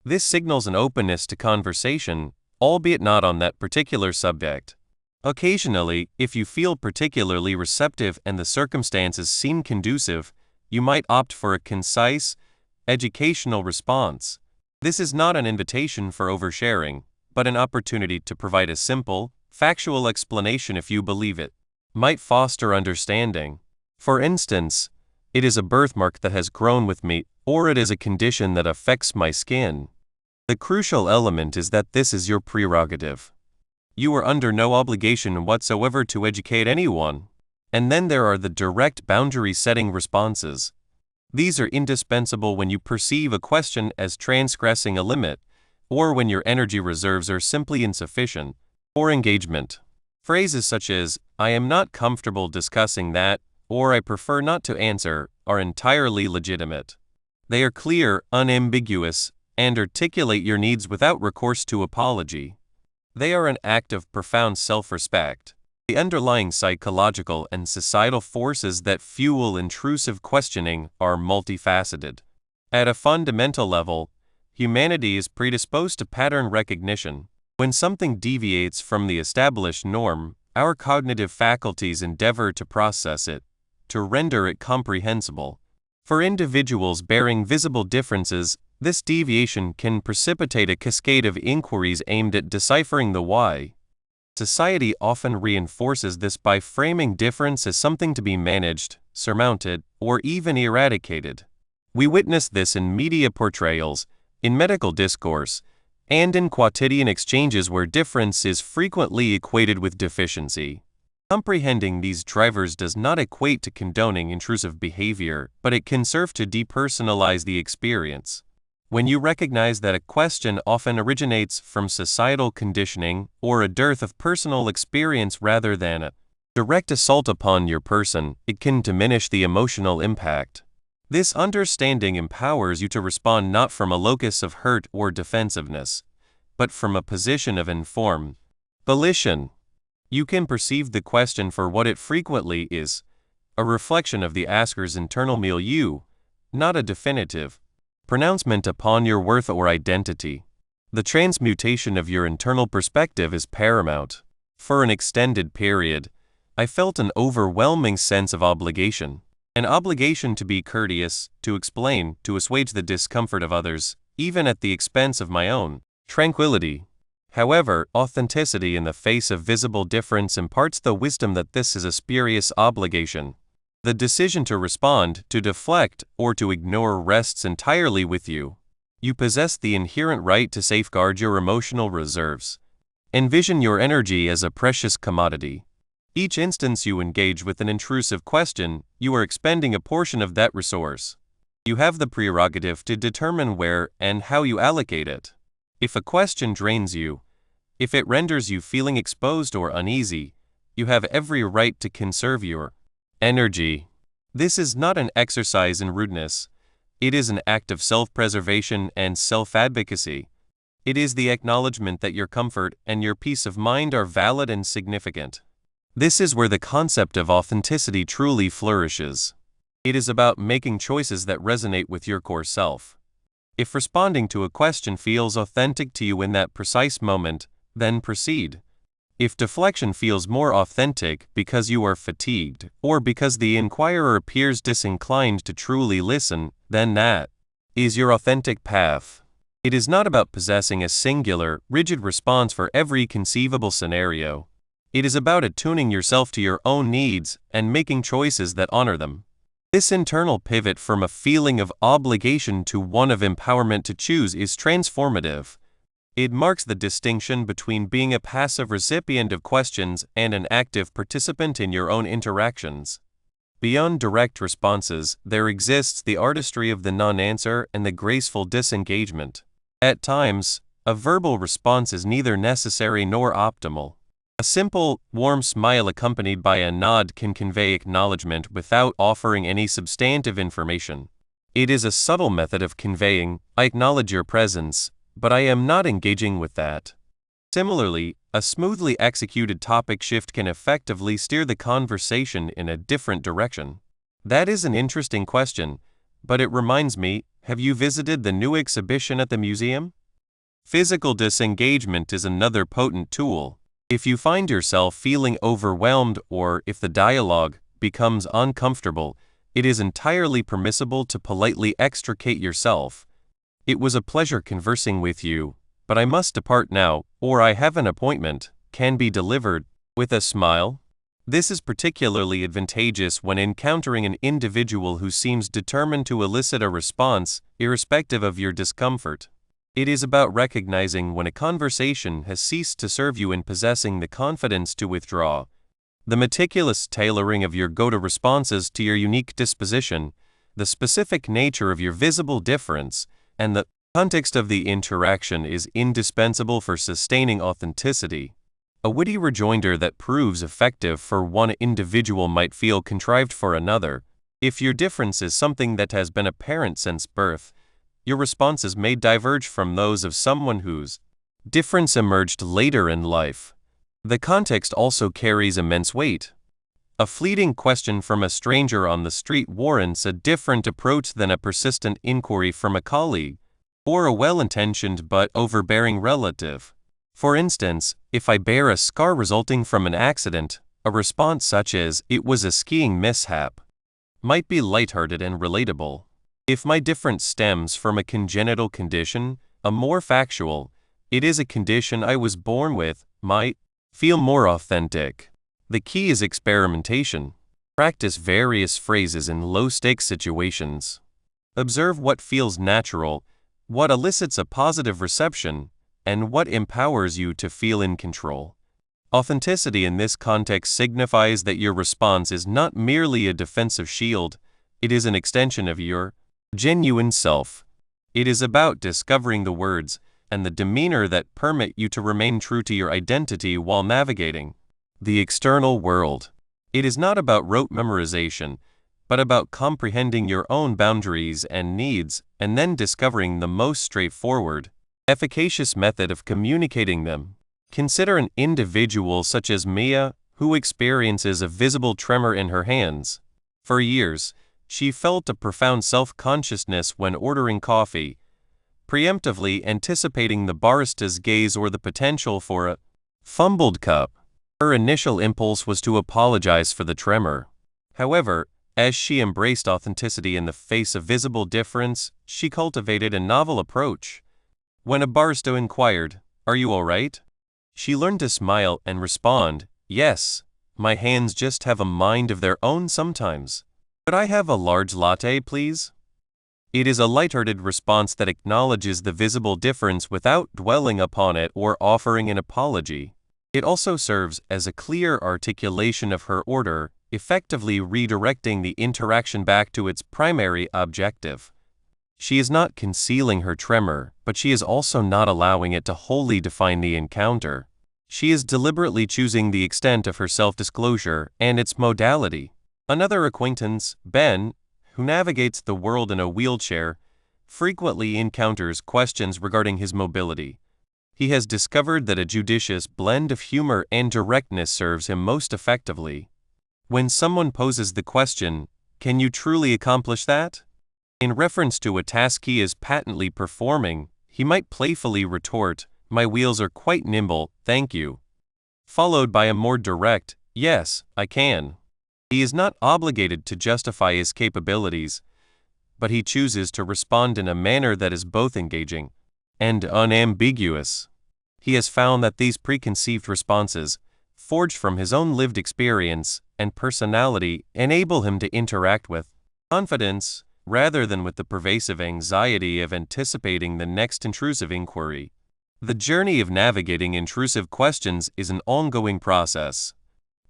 This signals an openness to conversation, albeit not on that particular subject. Occasionally, if you feel particularly receptive and the circumstances seem conducive, you might opt for a concise, educational response. This is not an invitation for oversharing, but an opportunity to provide a simple, factual explanation if you believe it might foster understanding. For instance, it is a birthmark that has grown with me, or it is a condition that affects my skin. The crucial element is that this is your prerogative. You are under no obligation whatsoever to educate anyone. And then there are the direct boundary-setting responses. These are indispensable when you perceive a question as transgressing a limit, or when your energy reserves are simply insufficient for engagement. Phrases such as, "I am not comfortable discussing that," or "I prefer not to answer," are entirely legitimate. They are clear, unambiguous, and articulate your needs without recourse to apology. They are an act of profound self-respect. The underlying psychological and societal forces that fuel intrusive questioning are multifaceted. At a fundamental level, humanity is predisposed to pattern recognition. When something deviates from the established norm, our cognitive faculties endeavor to process it, to render it comprehensible. For individuals bearing visible differences, this deviation can precipitate a cascade of inquiries aimed at deciphering the why. Society often reinforces this by framing difference as something to be managed, surmounted, or even eradicated. We witness this in media portrayals, in medical discourse, and in quotidian exchanges where difference is frequently equated with deficiency. Comprehending these drivers does not equate to condoning intrusive behavior, but it can serve to depersonalize the experience. When you recognize that a question often originates from societal conditioning or a dearth of personal experience rather than a direct assault upon your person, it can diminish the emotional impact. This understanding empowers you to respond not from a locus of hurt or defensiveness, but from a position of informed volition. You can perceive the question for what it frequently is, a reflection of the asker's internal milieu, not a definitive pronouncement upon your worth or identity. The transmutation of your internal perspective is paramount. For an extended period, I felt an overwhelming sense of obligation. An obligation to be courteous, to explain, to assuage the discomfort of others, even at the expense of my own tranquility. However, authenticity in the face of visible difference imparts the wisdom that this is a spurious obligation. The decision to respond, to deflect, or to ignore rests entirely with you. You possess the inherent right to safeguard your emotional reserves. Envision your energy as a precious commodity. Each instance you engage with an intrusive question, you are expending a portion of that resource. You have the prerogative to determine where and how you allocate it. If a question drains you, if it renders you feeling exposed or uneasy, you have every right to conserve your energy. This is not an exercise in rudeness. It is an act of self-preservation and self-advocacy. It is the acknowledgement that your comfort and your peace of mind are valid and significant. This is where the concept of authenticity truly flourishes. It is about making choices that resonate with your core self. If responding to a question feels authentic to you in that precise moment, then proceed. If deflection feels more authentic because you are fatigued, or because the inquirer appears disinclined to truly listen, then that is your authentic path. It is not about possessing a singular, rigid response for every conceivable scenario. It is about attuning yourself to your own needs and making choices that honor them. This internal pivot from a feeling of obligation to one of empowerment to choose is transformative. It marks the distinction between being a passive recipient of questions and an active participant in your own interactions. Beyond direct responses, there exists the artistry of the non-answer and the graceful disengagement. At times, a verbal response is neither necessary nor optimal. A simple, warm smile accompanied by a nod can convey acknowledgement without offering any substantive information. It is a subtle method of conveying, "I acknowledge your presence, but I am not engaging with that." Similarly, a smoothly executed topic shift can effectively steer the conversation in a different direction. That is an interesting question, but it reminds me, have you visited the new exhibition at the museum? Physical disengagement is another potent tool. If you find yourself feeling overwhelmed or if the dialogue becomes uncomfortable, it is entirely permissible to politely extricate yourself. "It was a pleasure conversing with you. but I must depart now, or I have an appointment, can be delivered with a smile. This is particularly advantageous when encountering an individual who seems determined to elicit a response, irrespective of your discomfort. It is about recognizing when a conversation has ceased to serve you and possessing the confidence to withdraw. The meticulous tailoring of your go-to responses to your unique disposition, the specific nature of your visible difference, and the context of the interaction is indispensable for sustaining authenticity. A witty rejoinder that proves effective for one individual might feel contrived for another. If your difference is something that has been apparent since birth, your responses may diverge from those of someone whose difference emerged later in life. The context also carries immense weight. A fleeting question from a stranger on the street warrants a different approach than a persistent inquiry from a colleague or a well-intentioned but overbearing relative. For instance, if I bear a scar resulting from an accident, a response such as, "It was a skiing mishap," might be lighthearted and relatable. If my difference stems from a congenital condition, a more factual, "It is a condition I was born with," might feel more authentic. The key is experimentation. Practice various phrases in low-stakes situations. Observe what feels natural, what elicits a positive reception, and what empowers you to feel in control. Authenticity in this context signifies that your response is not merely a defensive shield, it is an extension of your genuine self. It is about discovering the words and the demeanor that permit you to remain true to your identity while navigating the external world. It is not about rote memorization, but about comprehending your own boundaries and needs and then discovering the most straightforward, efficacious method of communicating them. Consider an individual such as Mia, who experiences a visible tremor in her hands. For years, she felt a profound self-consciousness when ordering coffee, preemptively anticipating the barista's gaze or the potential for a fumbled cup. Her initial impulse was to apologize for the tremor. However, as she embraced authenticity in the face of visible difference, she cultivated a novel approach. When a barista inquired, "Are you all right?" she learned to smile and respond, "Yes, my hands just have a mind of their own sometimes. Could I have a large latte, please?" It is a lighthearted response that acknowledges the visible difference without dwelling upon it or offering an apology. It also serves as a clear articulation of her order, effectively redirecting the interaction back to its primary objective. She is not concealing her tremor, but she is also not allowing it to wholly define the encounter. She is deliberately choosing the extent of her self-disclosure and its modality. Another acquaintance, Ben, who navigates the world in a wheelchair, frequently encounters questions regarding his mobility. He has discovered that a judicious blend of humor and directness serves him most effectively. When someone poses the question, "Can you truly accomplish that?" in reference to a task he is patently performing, he might playfully retort, "My wheels are quite nimble, thank you," followed by a more direct, "Yes, I can." He is not obligated to justify his capabilities, but he chooses to respond in a manner that is both engaging and unambiguous. He has found that these preconceived responses, forged from his own lived experience and personality, enable him to interact with confidence rather than with the pervasive anxiety of anticipating the next intrusive inquiry. The journey of navigating intrusive questions is an ongoing process.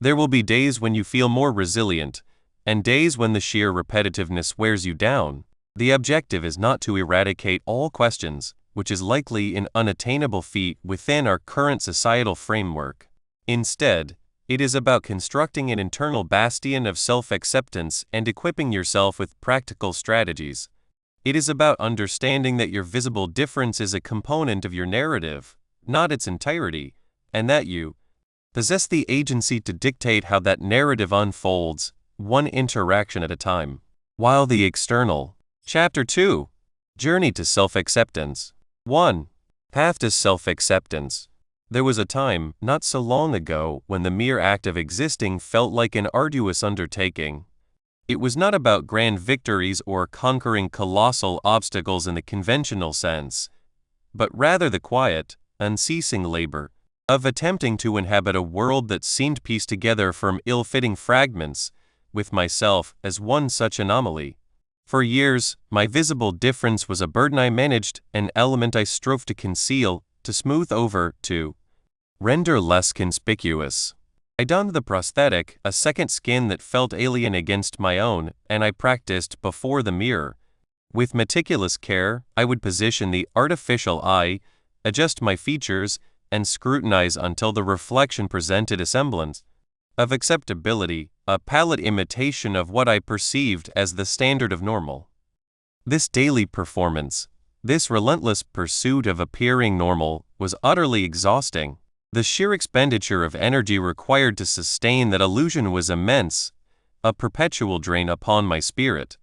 There will be days when you feel more resilient, and days when the sheer repetitiveness wears you down. The objective is not to eradicate all questions, which is likely an unattainable feat within our current societal framework. Instead, it is about constructing an internal bastion of self-acceptance and equipping yourself with practical strategies. It is about understanding that your visible difference is a component of your narrative, not its entirety, and that you possess the agency to dictate how that narrative unfolds, one interaction at a time. While the external. Chapter 2. Journey to Self-Acceptance. 1. Path to Self-Acceptance. There was a time, not so long ago, when the mere act of existing felt like an arduous undertaking. It was not about grand victories or conquering colossal obstacles in the conventional sense, but rather the quiet, unceasing labor of attempting to inhabit a world that seemed pieced together from ill-fitting fragments, with myself as one such anomaly. For years, my visible difference was a burden I managed, an element I strove to conceal, to smooth over, to render less conspicuous. I donned the prosthetic, a second skin that felt alien against my own, and I practiced before the mirror. With meticulous care, I would position the artificial eye, adjust my features, and scrutinize until the reflection presented a semblance of acceptability, a pallid imitation of what I perceived as the standard of normal. This daily performance, this relentless pursuit of appearing normal, was utterly exhausting. The sheer expenditure of energy required to sustain that illusion was immense, a perpetual drain upon my spirit.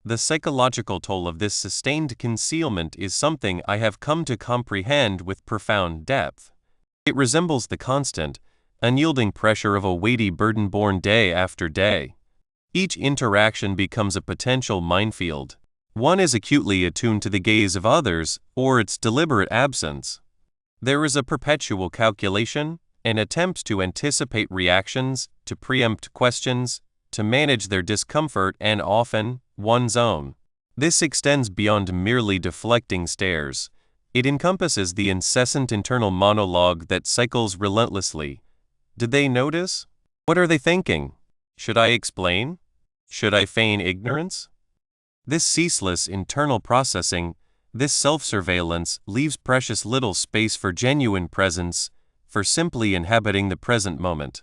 The psychological toll of this sustained concealment is something I have come to comprehend with profound depth. It resembles the constant, unyielding pressure of a weighty burden borne day after day. Each interaction becomes a potential minefield. One is acutely attuned to the gaze of others or its deliberate absence. There is a perpetual calculation, an attempt to anticipate reactions, to preempt questions, to manage their discomfort and often, one's own. This extends beyond merely deflecting stares. It encompasses the incessant internal monologue that cycles relentlessly. Did they notice? What are they thinking? Should I explain? Should I feign ignorance? This ceaseless internal processing, this self-surveillance, leaves precious little space for genuine presence, for simply inhabiting the present moment.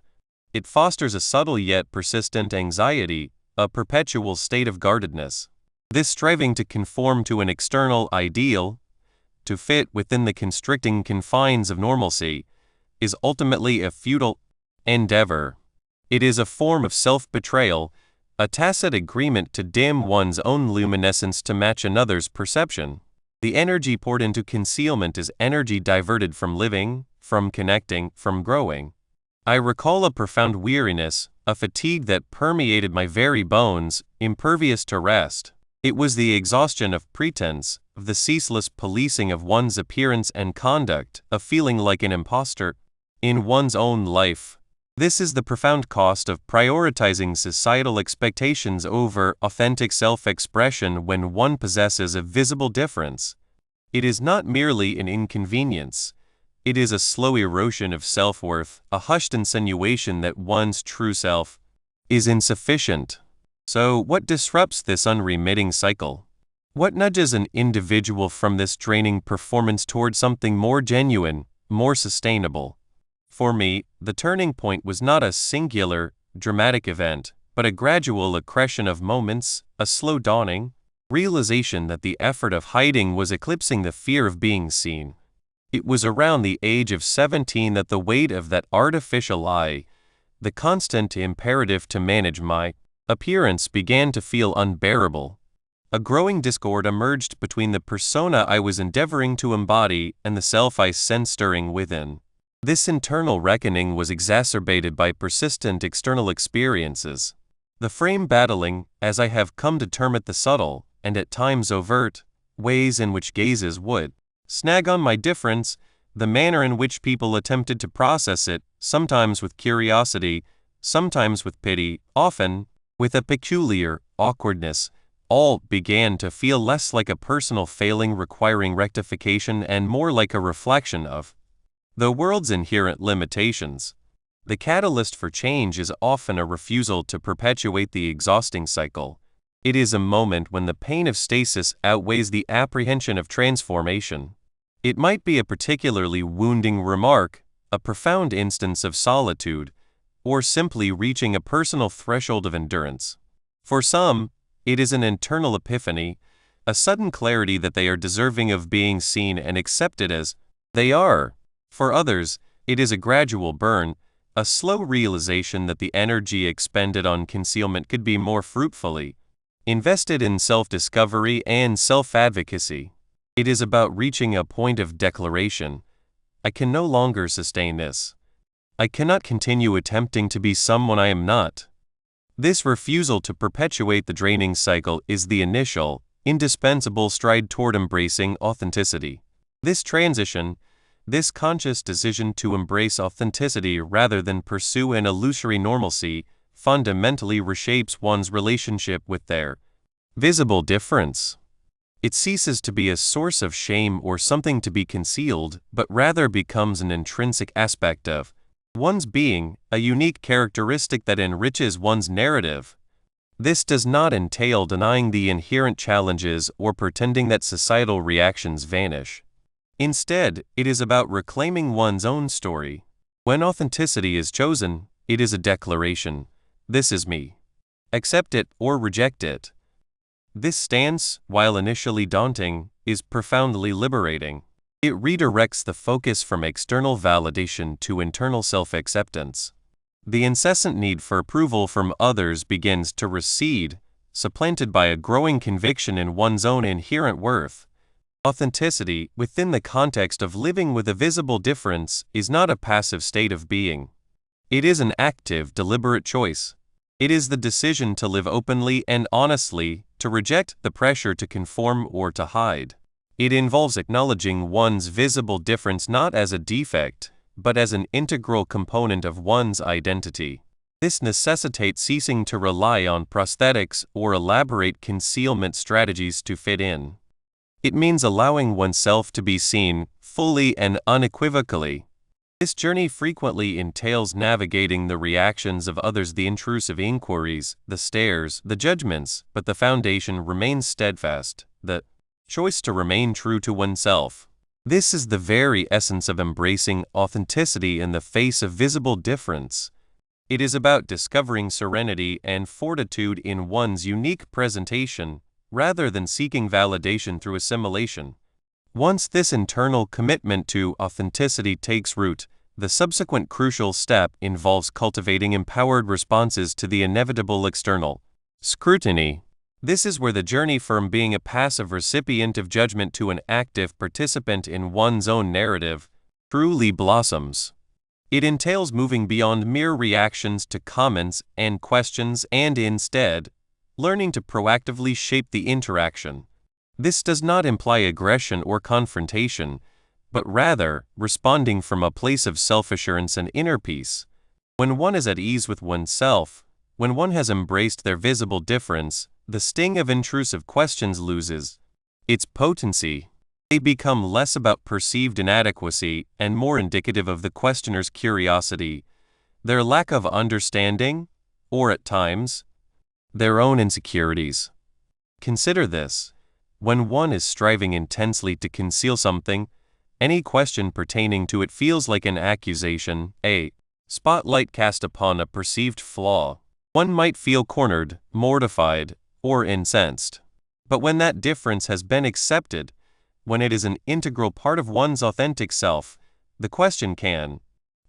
It fosters a subtle yet persistent anxiety, a perpetual state of guardedness. This striving to conform to an external ideal, to fit within the constricting confines of normalcy, is ultimately a futile endeavor. It is a form of self-betrayal, a tacit agreement to dim one's own luminescence to match another's perception. The energy poured into concealment is energy diverted from living, from connecting, from growing. I recall a profound weariness, a fatigue that permeated my very bones, impervious to rest. It was the exhaustion of pretense, of the ceaseless policing of one's appearance and conduct, of feeling like an imposter in one's own life. This is the profound cost of prioritizing societal expectations over authentic self-expression when one possesses a visible difference. It is not merely an inconvenience. It is a slow erosion of self-worth, a hushed insinuation that one's true self is insufficient. So, what disrupts this unremitting cycle? What nudges an individual from this draining performance toward something more genuine, more sustainable? For me, the turning point was not a singular, dramatic event, but a gradual accretion of moments, a slow dawning realization that the effort of hiding was eclipsing the fear of being seen. It was around the age of 17 that the weight of that artificial eye, the constant imperative to manage my appearance, began to feel unbearable. A growing discord emerged between the persona I was endeavoring to embody and the self I sensed stirring within. This internal reckoning was exacerbated by persistent external experiences. The frame battling, as I have come to term it, the subtle, and at times overt, ways in which gazes would snag on my difference, the manner in which people attempted to process it, sometimes with curiosity, sometimes with pity, often with a peculiar awkwardness, all began to feel less like a personal failing requiring rectification and more like a reflection of the world's inherent limitations. The catalyst for change is often a refusal to perpetuate the exhausting cycle. It is a moment when the pain of stasis outweighs the apprehension of transformation. It might be a particularly wounding remark, a profound instance of solitude, or simply reaching a personal threshold of endurance. For some, it is an internal epiphany, a sudden clarity that they are deserving of being seen and accepted as they are. For others, it is a gradual burn, a slow realization that the energy expended on concealment could be more fruitfully invested in self-discovery and self-advocacy. It is about reaching a point of declaration. I can no longer sustain this. I cannot continue attempting to be someone I am not. This refusal to perpetuate the draining cycle is the initial, indispensable stride toward embracing authenticity. This transition, this conscious decision to embrace authenticity rather than pursue an illusory normalcy, fundamentally reshapes one's relationship with their visible difference. It ceases to be a source of shame or something to be concealed, but rather becomes an intrinsic aspect of one's being, a unique characteristic that enriches one's narrative. This does not entail denying the inherent challenges or pretending that societal reactions vanish. Instead, it is about reclaiming one's own story. When authenticity is chosen, it is a declaration. This is me. Accept it or reject it. This stance, while initially daunting, is profoundly liberating. It redirects the focus from external validation to internal self-acceptance. The incessant need for approval from others begins to recede, supplanted by a growing conviction in one's own inherent worth. Authenticity, within the context of living with a visible difference, is not a passive state of being. It is an active, deliberate choice. It is the decision to live openly and honestly, to reject the pressure to conform or to hide. It involves acknowledging one's visible difference not as a defect, but as an integral component of one's identity. This necessitates ceasing to rely on prosthetics or elaborate concealment strategies to fit in. It means allowing oneself to be seen fully and unequivocally. This journey frequently entails navigating the reactions of others, the intrusive inquiries, the stares, the judgments, but the foundation remains steadfast, the choice to remain true to oneself. This is the very essence of embracing authenticity in the face of visible difference. It is about discovering serenity and fortitude in one's unique presentation, rather than seeking validation through assimilation. Once this internal commitment to authenticity takes root, the subsequent crucial step involves cultivating empowered responses to the inevitable external scrutiny. This is where the journey from being a passive recipient of judgment to an active participant in one's own narrative truly blossoms. It entails moving beyond mere reactions to comments and questions and instead, learning to proactively shape the interaction. This does not imply aggression or confrontation, but rather responding from a place of self-assurance and inner peace. When one is at ease with oneself, when one has embraced their visible difference, the sting of intrusive questions loses its potency. They become less about perceived inadequacy and more indicative of the questioner's curiosity, their lack of understanding, or at times, their own insecurities. Consider this. When one is striving intensely to conceal something, any question pertaining to it feels like an accusation, a spotlight cast upon a perceived flaw. One might feel cornered, mortified, or incensed. But when that difference has been accepted, when it is an integral part of one's authentic self, the question can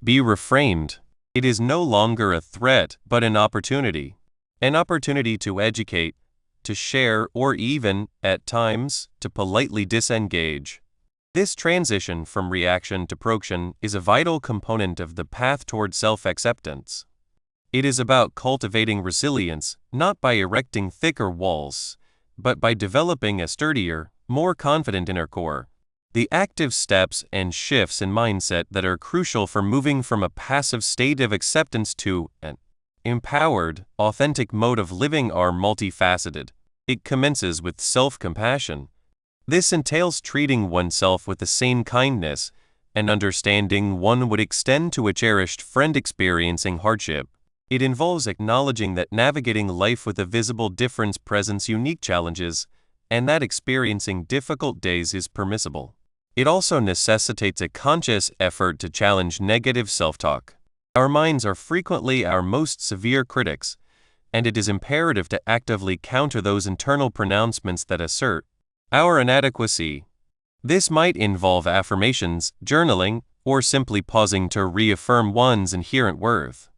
be reframed. It is no longer a threat, but an opportunity. An opportunity to educate, to share, or even, at times, to politely disengage. This transition from reaction to proaction is a vital component of the path toward self-acceptance. It is about cultivating resilience, not by erecting thicker walls, but by developing a sturdier, more confident inner core. The active steps and shifts in mindset that are crucial for moving from a passive state of acceptance to an empowered, authentic mode of living are multifaceted. It commences with self-compassion. This entails treating oneself with the same kindness and understanding one would extend to a cherished friend experiencing hardship. It involves acknowledging that navigating life with a visible difference presents unique challenges, and that experiencing difficult days is permissible. It also necessitates a conscious effort to challenge negative self-talk. Our minds are frequently our most severe critics, and it is imperative to actively counter those internal pronouncements that assert our inadequacy. This might involve affirmations, journaling, or simply pausing to reaffirm one's inherent worth.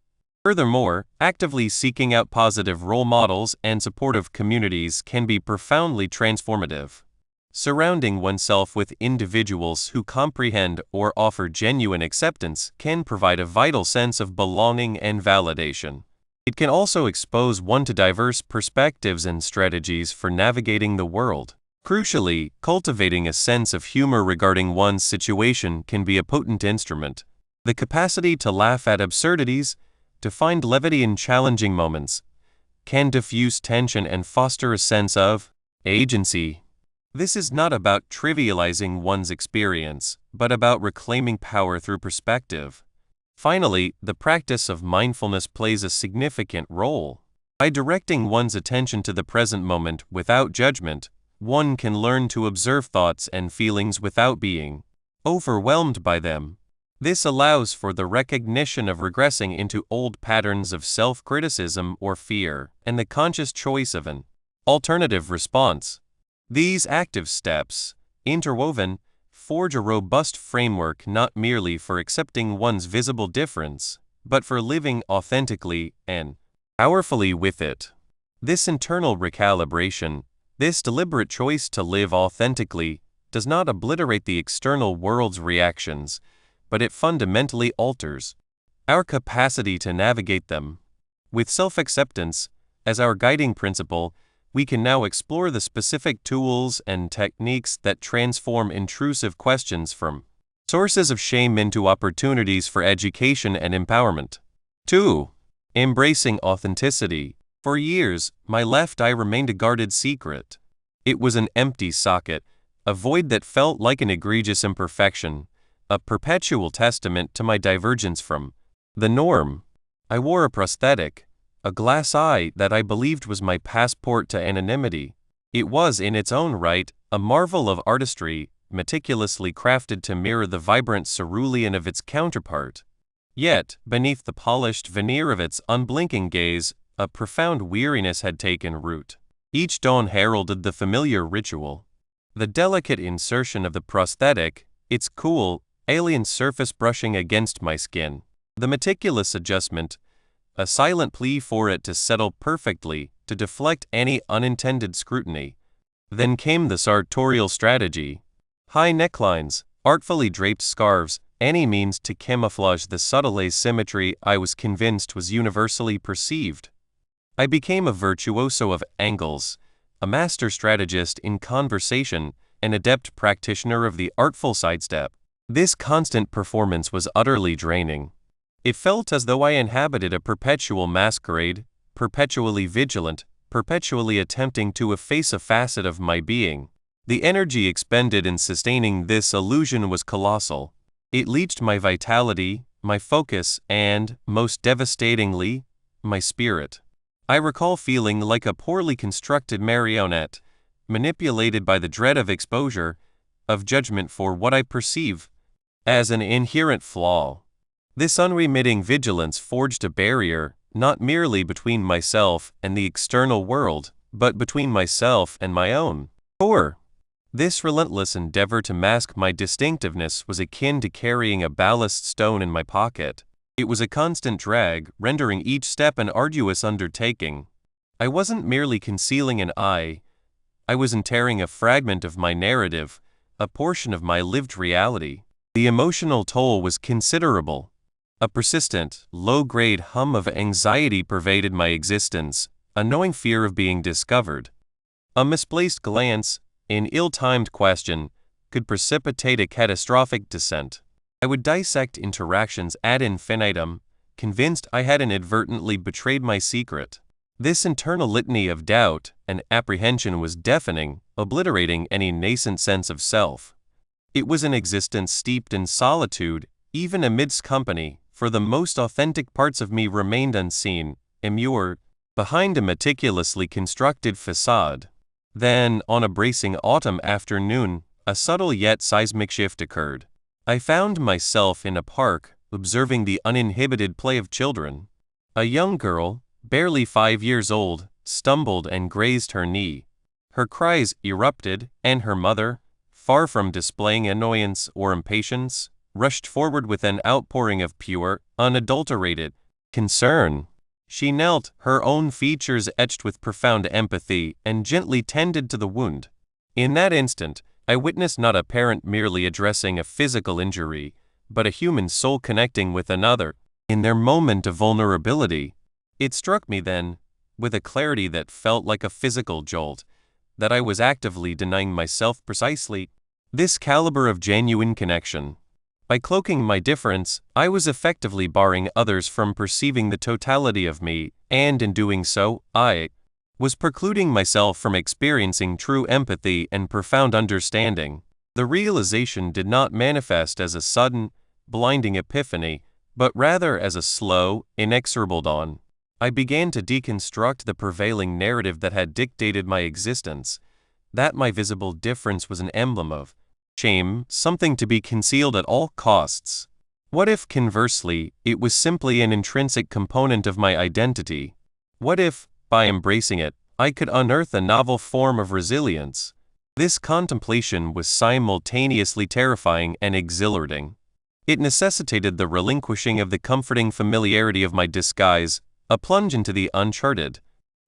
Furthermore, actively seeking out positive role models and supportive communities can be profoundly transformative. Surrounding oneself with individuals who comprehend or offer genuine acceptance can provide a vital sense of belonging and validation. It can also expose one to diverse perspectives and strategies for navigating the world. Crucially, cultivating a sense of humor regarding one's situation can be a potent instrument. The capacity to laugh at absurdities, to find levity in challenging moments, can diffuse tension and foster a sense of agency. This is not about trivializing one's experience, but about reclaiming power through perspective. Finally, the practice of mindfulness plays a significant role. By directing one's attention to the present moment without judgment, one can learn to observe thoughts and feelings without being overwhelmed by them. This allows for the recognition of regressing into old patterns of self-criticism or fear, and the conscious choice of an alternative response. These active steps, interwoven, forge a robust framework not merely for accepting one's visible difference, but for living authentically and powerfully with it. This internal recalibration, this deliberate choice to live authentically, does not obliterate the external world's reactions, but it fundamentally alters our capacity to navigate them. With self-acceptance as our guiding principle, we can now explore the specific tools and techniques that transform intrusive questions from sources of shame into opportunities for education and empowerment. 2. Embracing authenticity. For years, my left eye remained a guarded secret. It was an empty socket, a void that felt like an egregious imperfection, a perpetual testament to my divergence from the norm. I wore a prosthetic, a glass eye that I believed was my passport to anonymity. It was, in its own right, a marvel of artistry, meticulously crafted to mirror the vibrant cerulean of its counterpart. Yet, beneath the polished veneer of its unblinking gaze, a profound weariness had taken root. Each dawn heralded the familiar ritual. The delicate insertion of the prosthetic, its cool, alien surface brushing against my skin. The meticulous adjustment, a silent plea for it to settle perfectly, to deflect any unintended scrutiny. Then came the sartorial strategy. High necklines, artfully draped scarves, any means to camouflage the subtle asymmetry I was convinced was universally perceived. I became a virtuoso of angles, a master strategist in conversation, an adept practitioner of the artful sidestep. This constant performance was utterly draining. It felt as though I inhabited a perpetual masquerade, perpetually vigilant, perpetually attempting to efface a facet of my being. The energy expended in sustaining this illusion was colossal. It leached my vitality, my focus, and, most devastatingly, my spirit. I recall feeling like a poorly constructed marionette, manipulated by the dread of exposure, of judgment for what I perceive as an inherent flaw. This unremitting vigilance forged a barrier, not merely between myself and the external world, but between myself and my own core. This relentless endeavor to mask my distinctiveness was akin to carrying a ballast stone in my pocket. It was a constant drag, rendering each step an arduous undertaking. I wasn't merely concealing an eye, I was interring a fragment of my narrative, a portion of my lived reality. The emotional toll was considerable. A persistent, low-grade hum of anxiety pervaded my existence, a gnawing fear of being discovered. A misplaced glance, an ill-timed question, could precipitate a catastrophic descent. I would dissect interactions ad infinitum, convinced I had inadvertently betrayed my secret. This internal litany of doubt and apprehension was deafening, obliterating any nascent sense of self. It was an existence steeped in solitude, even amidst company, for the most authentic parts of me remained unseen, immured, behind a meticulously constructed facade. Then, on a bracing autumn afternoon, a subtle yet seismic shift occurred. I found myself in a park, observing the uninhibited play of children. A young girl, barely 5 years old, stumbled and grazed her knee. Her cries erupted, and her mother, far from displaying annoyance or impatience, rushed forward with an outpouring of pure, unadulterated concern. She knelt, her own features etched with profound empathy, and gently tended to the wound. In that instant, I witnessed not a parent merely addressing a physical injury, but a human soul connecting with another, in their moment of vulnerability. It struck me then, with a clarity that felt like a physical jolt, that I was actively denying myself precisely this caliber of genuine connection. By cloaking my difference, I was effectively barring others from perceiving the totality of me, and in doing so, I was precluding myself from experiencing true empathy and profound understanding. The realization did not manifest as a sudden, blinding epiphany, but rather as a slow, inexorable dawn. I began to deconstruct the prevailing narrative that had dictated my existence, that my visible difference was an emblem of shame, something to be concealed at all costs. What if, conversely, it was simply an intrinsic component of my identity? What if, by embracing it, I could unearth a novel form of resilience? This contemplation was simultaneously terrifying and exhilarating. It necessitated the relinquishing of the comforting familiarity of my disguise, a plunge into the uncharted.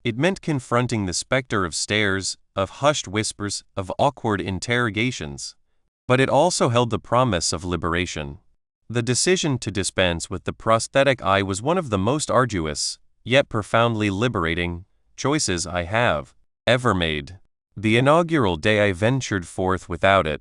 It meant confronting the specter of stares, of hushed whispers, of awkward interrogations. But it also held the promise of liberation. The decision to dispense with the prosthetic eye was one of the most arduous, yet profoundly liberating, choices I have ever made. The inaugural day I ventured forth without it,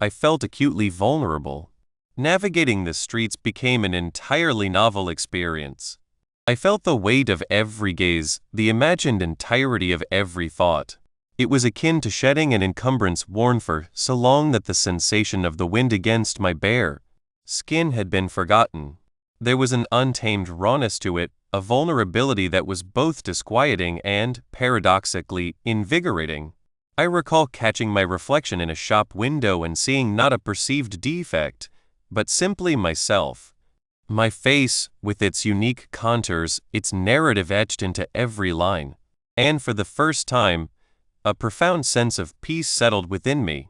I felt acutely vulnerable. Navigating the streets became an entirely novel experience. I felt the weight of every gaze, the imagined entirety of every thought. It was akin to shedding an encumbrance worn for so long that the sensation of the wind against my bare skin had been forgotten. There was an untamed rawness to it, a vulnerability that was both disquieting and, paradoxically, invigorating. I recall catching my reflection in a shop window and seeing not a perceived defect, but simply myself. My face, with its unique contours, its narrative etched into every line. And for the first time, a profound sense of peace settled within me.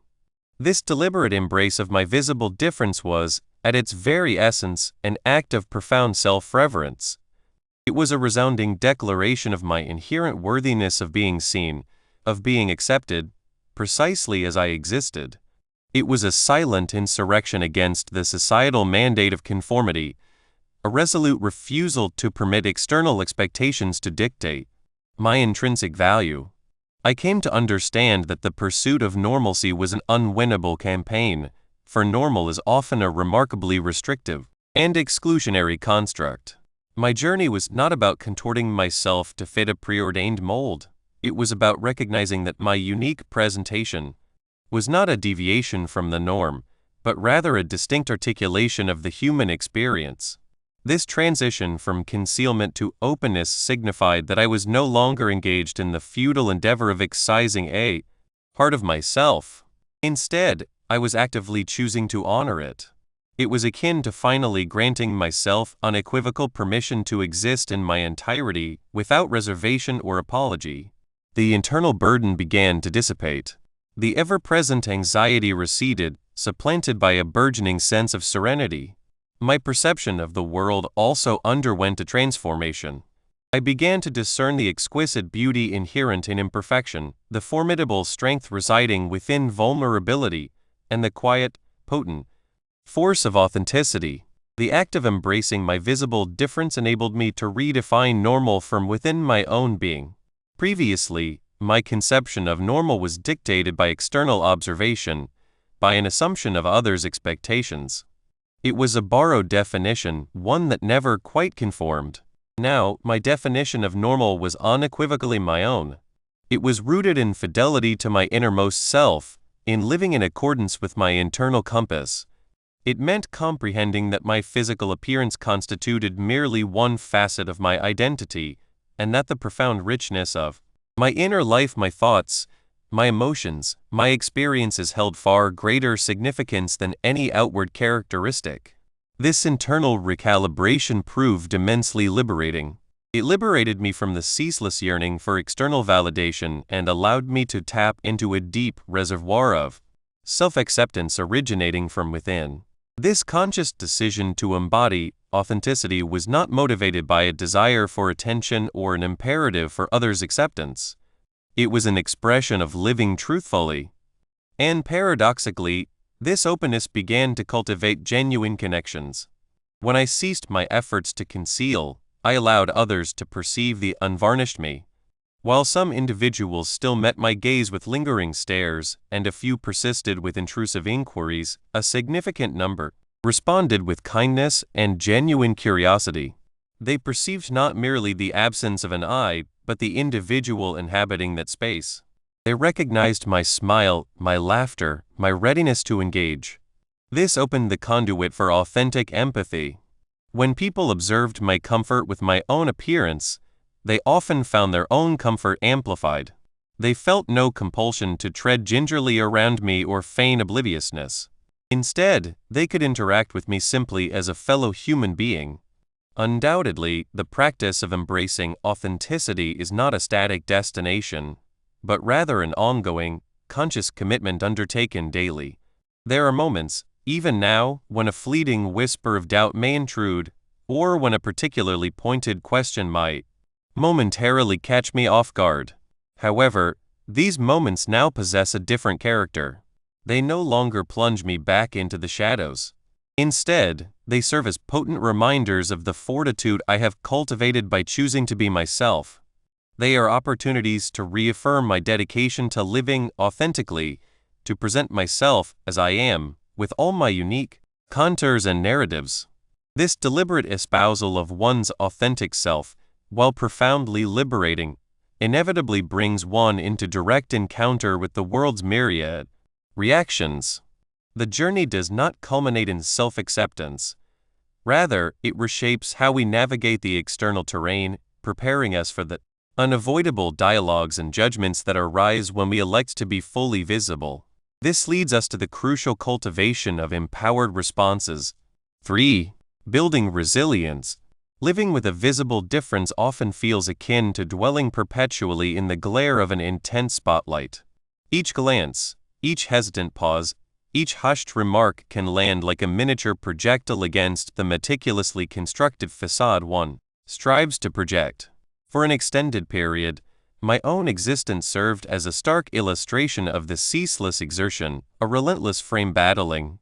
This deliberate embrace of my visible difference was, at its very essence, an act of profound self-reverence. It was a resounding declaration of my inherent worthiness of being seen, of being accepted, precisely as I existed. It was a silent insurrection against the societal mandate of conformity, a resolute refusal to permit external expectations to dictate my intrinsic value. I came to understand that the pursuit of normalcy was an unwinnable campaign, for normal is often a remarkably restrictive and exclusionary construct. My journey was not about contorting myself to fit a preordained mold. It was about recognizing that my unique presentation was not a deviation from the norm, but rather a distinct articulation of the human experience. This transition from concealment to openness signified that I was no longer engaged in the futile endeavor of excising a part of myself. Instead, I was actively choosing to honor it. It was akin to finally granting myself unequivocal permission to exist in my entirety without reservation or apology. The internal burden began to dissipate. The ever-present anxiety receded, supplanted by a burgeoning sense of serenity. My perception of the world also underwent a transformation. I began to discern the exquisite beauty inherent in imperfection, the formidable strength residing within vulnerability, and the quiet, potent force of authenticity. The act of embracing my visible difference enabled me to redefine normal from within my own being. Previously, my conception of normal was dictated by external observation, by an assumption of others' expectations. It was a borrowed definition, one that never quite conformed. Now, my definition of normal was unequivocally my own. It was rooted in fidelity to my innermost self, in living in accordance with my internal compass. It meant comprehending that my physical appearance constituted merely one facet of my identity, and that the profound richness of my inner life, my thoughts, my emotions, my experiences held far greater significance than any outward characteristic. This internal recalibration proved immensely liberating. It liberated me from the ceaseless yearning for external validation and allowed me to tap into a deep reservoir of self-acceptance originating from within. This conscious decision to embody authenticity was not motivated by a desire for attention or an imperative for others' acceptance. It was an expression of living truthfully. And paradoxically, this openness began to cultivate genuine connections. When I ceased my efforts to conceal, I allowed others to perceive the unvarnished me. While some individuals still met my gaze with lingering stares, and a few persisted with intrusive inquiries, a significant number responded with kindness and genuine curiosity. They perceived not merely the absence of an eye, but the individual inhabiting that space. They recognized my smile, my laughter, my readiness to engage. This opened the conduit for authentic empathy. When people observed my comfort with my own appearance, they often found their own comfort amplified. They felt no compulsion to tread gingerly around me or feign obliviousness. Instead, they could interact with me simply as a fellow human being. Undoubtedly, the practice of embracing authenticity is not a static destination, but rather an ongoing, conscious commitment undertaken daily. There are moments, even now, when a fleeting whisper of doubt may intrude, or when a particularly pointed question might momentarily catch me off guard. However, these moments now possess a different character. They no longer plunge me back into the shadows. Instead, they serve as potent reminders of the fortitude I have cultivated by choosing to be myself. They are opportunities to reaffirm my dedication to living authentically, to present myself as I am, with all my unique contours and narratives. This deliberate espousal of one's authentic self, while profoundly liberating, inevitably brings one into direct encounter with the world's myriad reactions. The journey does not culminate in self-acceptance. Rather, it reshapes how we navigate the external terrain, preparing us for the unavoidable dialogues and judgments that arise when we elect to be fully visible. This leads us to the crucial cultivation of empowered responses. 3. Building resilience. Living with a visible difference often feels akin to dwelling perpetually in the glare of an intense spotlight. Each glance, each hesitant pause, each hushed remark can land like a miniature projectile against the meticulously constructed facade one strives to project. For an extended period, my own existence served as a stark illustration of the ceaseless exertion, a relentless frame battling.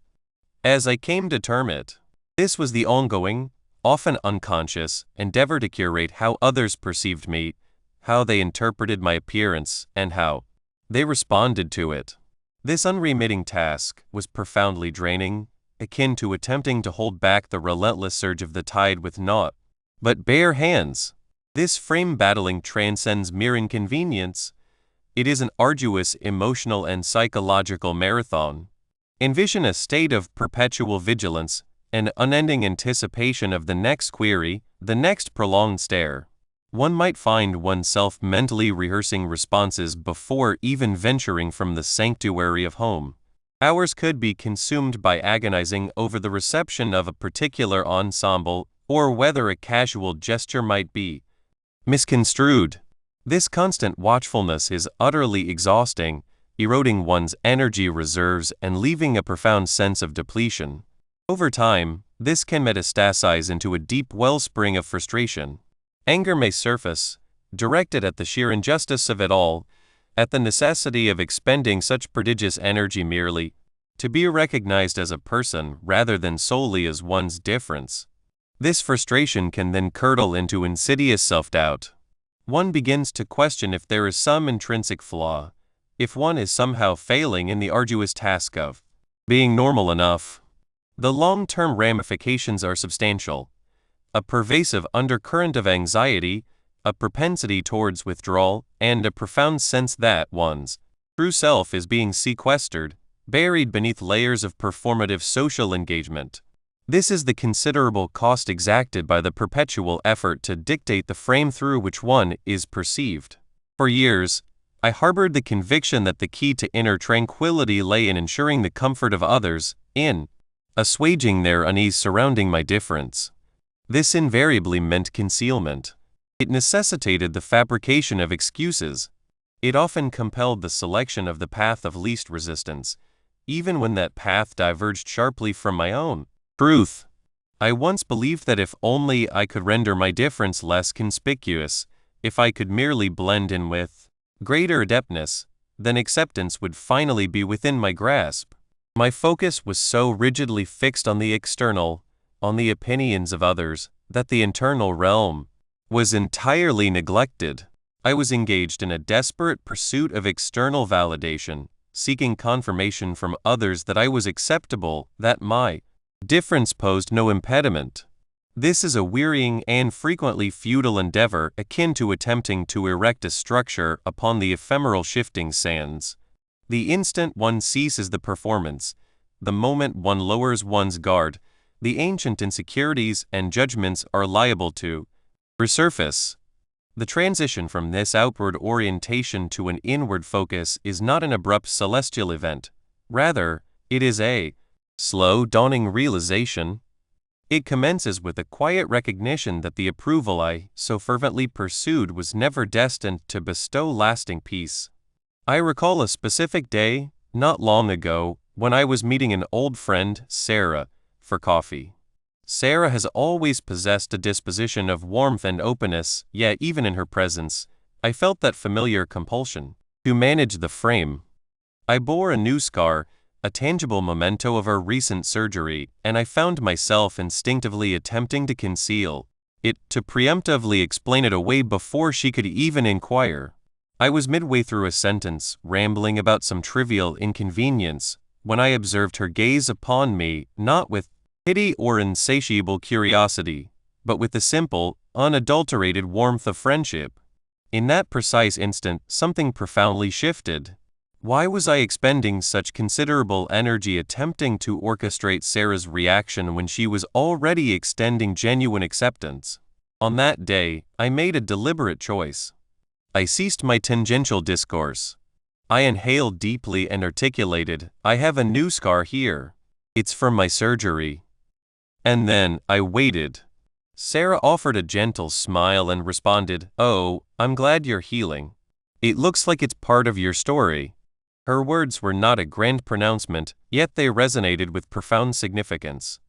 As I came to term it, this was the ongoing, often unconscious, endeavor to curate how others perceived me, how they interpreted my appearance, and how they responded to it. This unremitting task was profoundly draining, akin to attempting to hold back the relentless surge of the tide with naught but bare hands. This frame battling transcends mere inconvenience. It is an arduous emotional and psychological marathon. Envision a state of perpetual vigilance, an unending anticipation of the next query, the next prolonged stare. One might find oneself mentally rehearsing responses before even venturing from the sanctuary of home. Hours could be consumed by agonizing over the reception of a particular ensemble or whether a casual gesture might be misconstrued. This constant watchfulness is utterly exhausting, eroding one's energy reserves and leaving a profound sense of depletion. Over time, this can metastasize into a deep wellspring of frustration. Anger may surface, directed at the sheer injustice of it all, at the necessity of expending such prodigious energy merely to be recognized as a person rather than solely as one's difference. This frustration can then curdle into insidious self-doubt. One begins to question if there is some intrinsic flaw, if one is somehow failing in the arduous task of being normal enough. The long-term ramifications are substantial. A pervasive undercurrent of anxiety, a propensity towards withdrawal, and a profound sense that one's true self is being sequestered, buried beneath layers of performative social engagement. This is the considerable cost exacted by the perpetual effort to dictate the frame through which one is perceived. For years, I harbored the conviction that the key to inner tranquility lay in ensuring the comfort of others, in assuaging their unease surrounding my difference. This invariably meant concealment. It necessitated the fabrication of excuses. It often compelled the selection of the path of least resistance, even when that path diverged sharply from my own truth. I once believed that if only I could render my difference less conspicuous, if I could merely blend in with greater adeptness, then acceptance would finally be within my grasp. My focus was so rigidly fixed on the external, on the opinions of others, that the internal realm was entirely neglected. I was engaged in a desperate pursuit of external validation, seeking confirmation from others that I was acceptable, that my difference posed no impediment. This is a wearying and frequently futile endeavor akin to attempting to erect a structure upon the ephemeral shifting sands. The instant one ceases the performance, the moment one lowers one's guard, the ancient insecurities and judgments are liable to resurface. The transition from this outward orientation to an inward focus is not an abrupt celestial event. Rather, it is a slow, dawning realization. It commences with a quiet recognition that the approval I so fervently pursued was never destined to bestow lasting peace. I recall a specific day, not long ago, when I was meeting an old friend, Sarah, for coffee. Sarah has always possessed a disposition of warmth and openness, yet even in her presence, I felt that familiar compulsion to manage the frame. I bore a new scar, a tangible memento of her recent surgery, and I found myself instinctively attempting to conceal it, to preemptively explain it away before she could even inquire. I was midway through a sentence, rambling about some trivial inconvenience, when I observed her gaze upon me, not with pity or insatiable curiosity, but with the simple, unadulterated warmth of friendship. In that precise instant, something profoundly shifted. Why was I expending such considerable energy attempting to orchestrate Sarah's reaction when she was already extending genuine acceptance? On that day, I made a deliberate choice. I ceased my tangential discourse. I inhaled deeply and articulated, "I have a new scar here. It's from my surgery." And then I waited. Sarah offered a gentle smile and responded, "Oh, I'm glad you're healing. It looks like it's part of your story." Her words were not a grand pronouncement, yet they resonated with profound significance.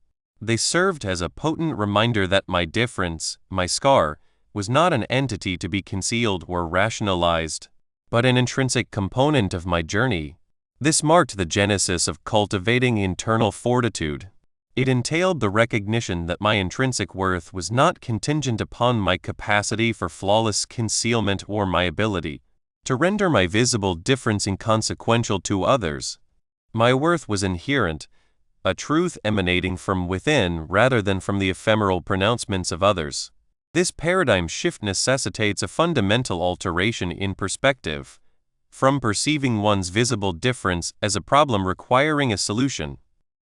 They served as a potent reminder that my difference, my scar, was not an entity to be concealed or rationalized, but an intrinsic component of my journey. This marked the genesis of cultivating internal fortitude. It entailed the recognition that my intrinsic worth was not contingent upon my capacity for flawless concealment or my ability to render my visible difference inconsequential to others. My worth was inherent, a truth emanating from within rather than from the ephemeral pronouncements of others. This paradigm shift necessitates a fundamental alteration in perspective, from perceiving one's visible difference as a problem requiring a solution,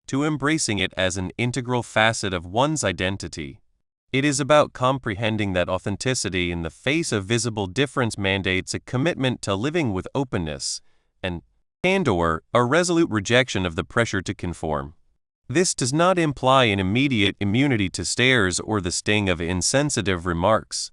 to embracing it as an integral facet of one's identity. It is about comprehending that authenticity in the face of visible difference mandates a commitment to living with openness, and candor, a resolute rejection of the pressure to conform. This does not imply an immediate immunity to stares or the sting of insensitive remarks.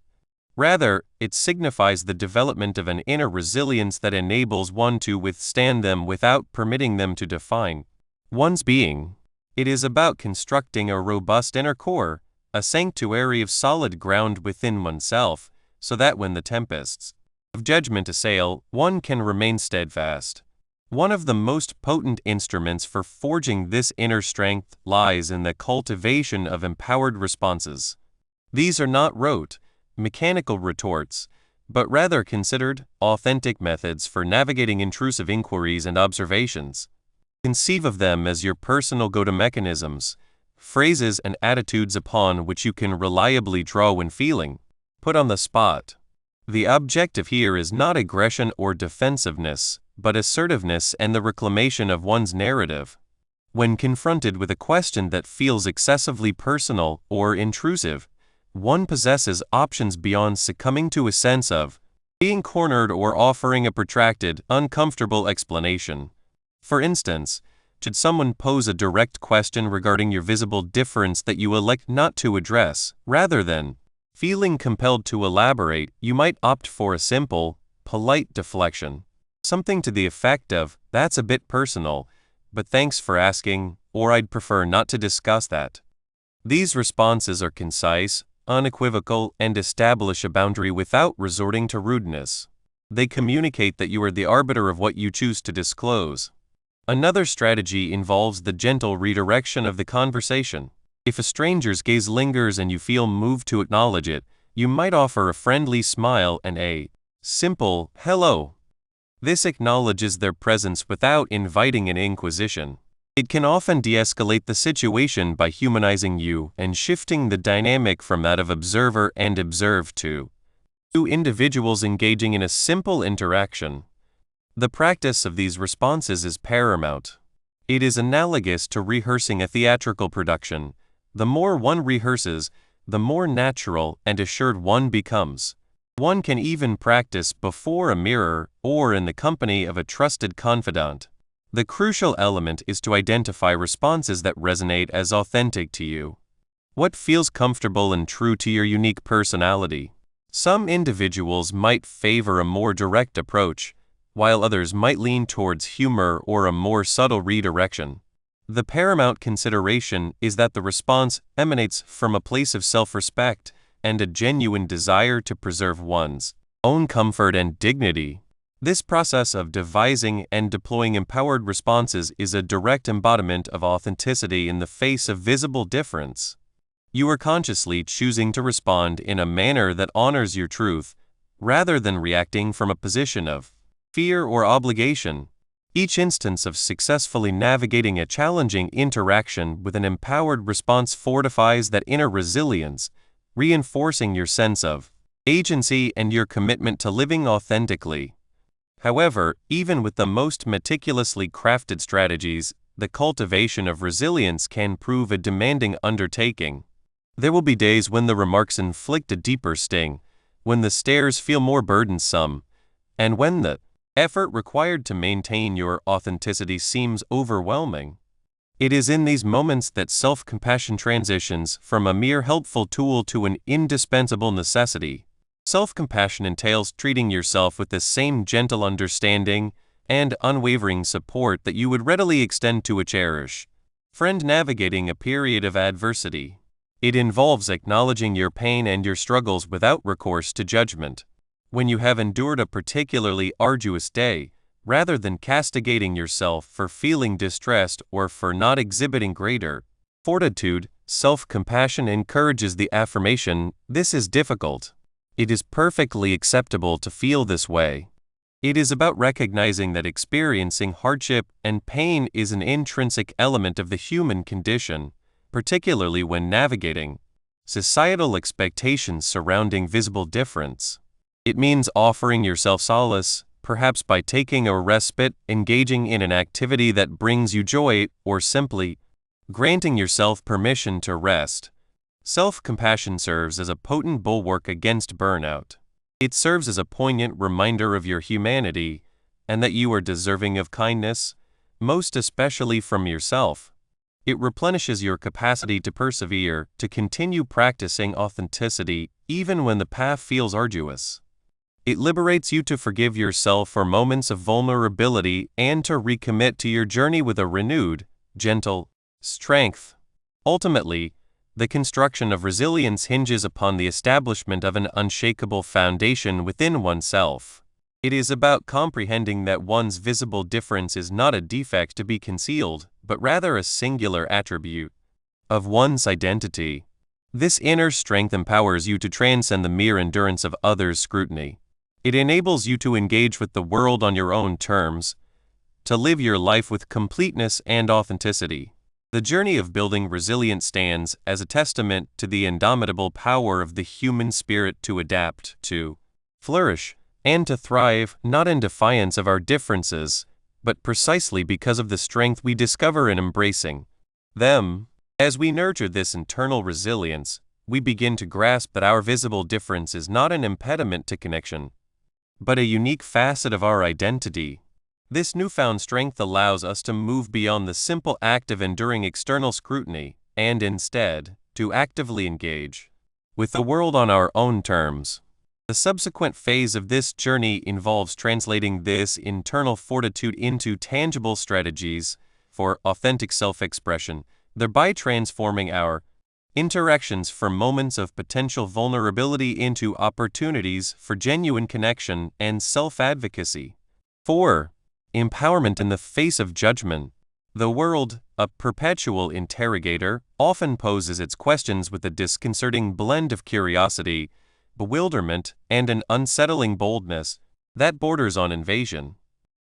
Rather, it signifies the development of an inner resilience that enables one to withstand them without permitting them to define one's being. It is about constructing a robust inner core, a sanctuary of solid ground within oneself, so that when the tempests of judgment assail, one can remain steadfast. One of the most potent instruments for forging this inner strength lies in the cultivation of empowered responses. These are not rote, mechanical retorts, but rather considered, authentic methods for navigating intrusive inquiries and observations. Conceive of them as your personal go-to mechanisms, phrases and attitudes upon which you can reliably draw when feeling put on the spot. The objective here is not aggression or defensiveness, but assertiveness and the reclamation of one's narrative. When confronted with a question that feels excessively personal or intrusive, one possesses options beyond succumbing to a sense of being cornered or offering a protracted, uncomfortable explanation. For instance, should someone pose a direct question regarding your visible difference that you elect not to address, rather than feeling compelled to elaborate, you might opt for a simple, polite deflection. Something to the effect of, "That's a bit personal, but thanks for asking," or "I'd prefer not to discuss that." These responses are concise, unequivocal, and establish a boundary without resorting to rudeness. They communicate that you are the arbiter of what you choose to disclose. Another strategy involves the gentle redirection of the conversation. If a stranger's gaze lingers and you feel moved to acknowledge it, you might offer a friendly smile and a simple hello. This acknowledges their presence without inviting an inquisition. It can often de-escalate the situation by humanizing you and shifting the dynamic from that of observer and observed to two individuals engaging in a simple interaction. The practice of these responses is paramount. It is analogous to rehearsing a theatrical production. The more one rehearses, the more natural and assured one becomes. One can even practice before a mirror or in the company of a trusted confidant. The crucial element is to identify responses that resonate as authentic to you. What feels comfortable and true to your unique personality? Some individuals might favor a more direct approach, while others might lean towards humor or a more subtle redirection. The paramount consideration is that the response emanates from a place of self-respect and a genuine desire to preserve one's own comfort and dignity. This process of devising and deploying empowered responses is a direct embodiment of authenticity in the face of visible difference. You are consciously choosing to respond in a manner that honors your truth, rather than reacting from a position of fear or obligation. Each instance of successfully navigating a challenging interaction with an empowered response fortifies that inner resilience, reinforcing your sense of agency and your commitment to living authentically. However, even with the most meticulously crafted strategies, the cultivation of resilience can prove a demanding undertaking. There will be days when the remarks inflict a deeper sting, when the stares feel more burdensome, and when the effort required to maintain your authenticity seems overwhelming. It is in these moments that self-compassion transitions from a mere helpful tool to an indispensable necessity. Self-compassion entails treating yourself with the same gentle understanding and unwavering support that you would readily extend to a cherished friend navigating a period of adversity. It involves acknowledging your pain and your struggles without recourse to judgment. When you have endured a particularly arduous day, rather than castigating yourself for feeling distressed or for not exhibiting greater fortitude, self-compassion encourages the affirmation, "This is difficult. It is perfectly acceptable to feel this way." It is about recognizing that experiencing hardship and pain is an intrinsic element of the human condition, particularly when navigating societal expectations surrounding visible difference. It means offering yourself solace, perhaps by taking a respite, engaging in an activity that brings you joy, or simply granting yourself permission to rest. Self-compassion serves as a potent bulwark against burnout. It serves as a poignant reminder of your humanity and that you are deserving of kindness, most especially from yourself. It replenishes your capacity to persevere, to continue practicing authenticity even when the path feels arduous. It liberates you to forgive yourself for moments of vulnerability and to recommit to your journey with a renewed, gentle strength. Ultimately, the construction of resilience hinges upon the establishment of an unshakable foundation within oneself. It is about comprehending that one's visible difference is not a defect to be concealed, but rather a singular attribute of one's identity. This inner strength empowers you to transcend the mere endurance of others' scrutiny. It enables you to engage with the world on your own terms, to live your life with completeness and authenticity. The journey of building resilience stands as a testament to the indomitable power of the human spirit to adapt, to flourish, and to thrive, not in defiance of our differences, but precisely because of the strength we discover in embracing them. As we nurture this internal resilience, we begin to grasp that our visible difference is not an impediment to connection, but a unique facet of our identity. This newfound strength allows us to move beyond the simple act of enduring external scrutiny, and instead, to actively engage with the world on our own terms. The subsequent phase of this journey involves translating this internal fortitude into tangible strategies for authentic self-expression, thereby transforming our interactions from moments of potential vulnerability into opportunities for genuine connection and self-advocacy. 4. Empowerment in the face of judgment. The world, a perpetual interrogator, often poses its questions with a disconcerting blend of curiosity, bewilderment, and an unsettling boldness that borders on invasion.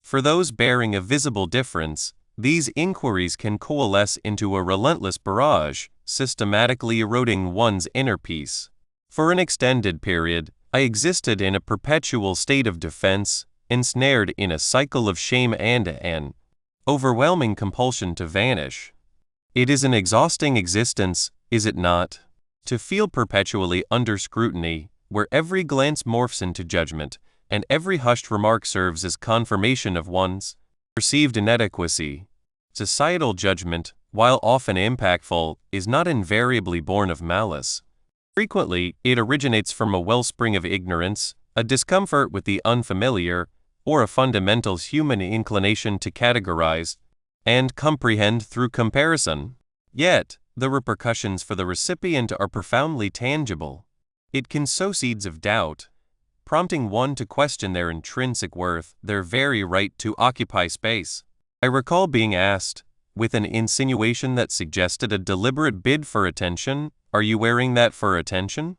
For those bearing a visible difference, these inquiries can coalesce into a relentless barrage, systematically eroding one's inner peace. For an extended period, I existed in a perpetual state of defense, ensnared in a cycle of shame and an overwhelming compulsion to vanish. It is an exhausting existence, is it not? To feel perpetually under scrutiny, where every glance morphs into judgment, and every hushed remark serves as confirmation of one's perceived inadequacy. Societal judgment, while often impactful, is not invariably born of malice. Frequently, it originates from a wellspring of ignorance, a discomfort with the unfamiliar, or a fundamental human inclination to categorize and comprehend through comparison. Yet, the repercussions for the recipient are profoundly tangible. It can sow seeds of doubt, prompting one to question their intrinsic worth, their very right to occupy space. I recall being asked, with an insinuation that suggested a deliberate bid for attention, "Are you wearing that for attention?"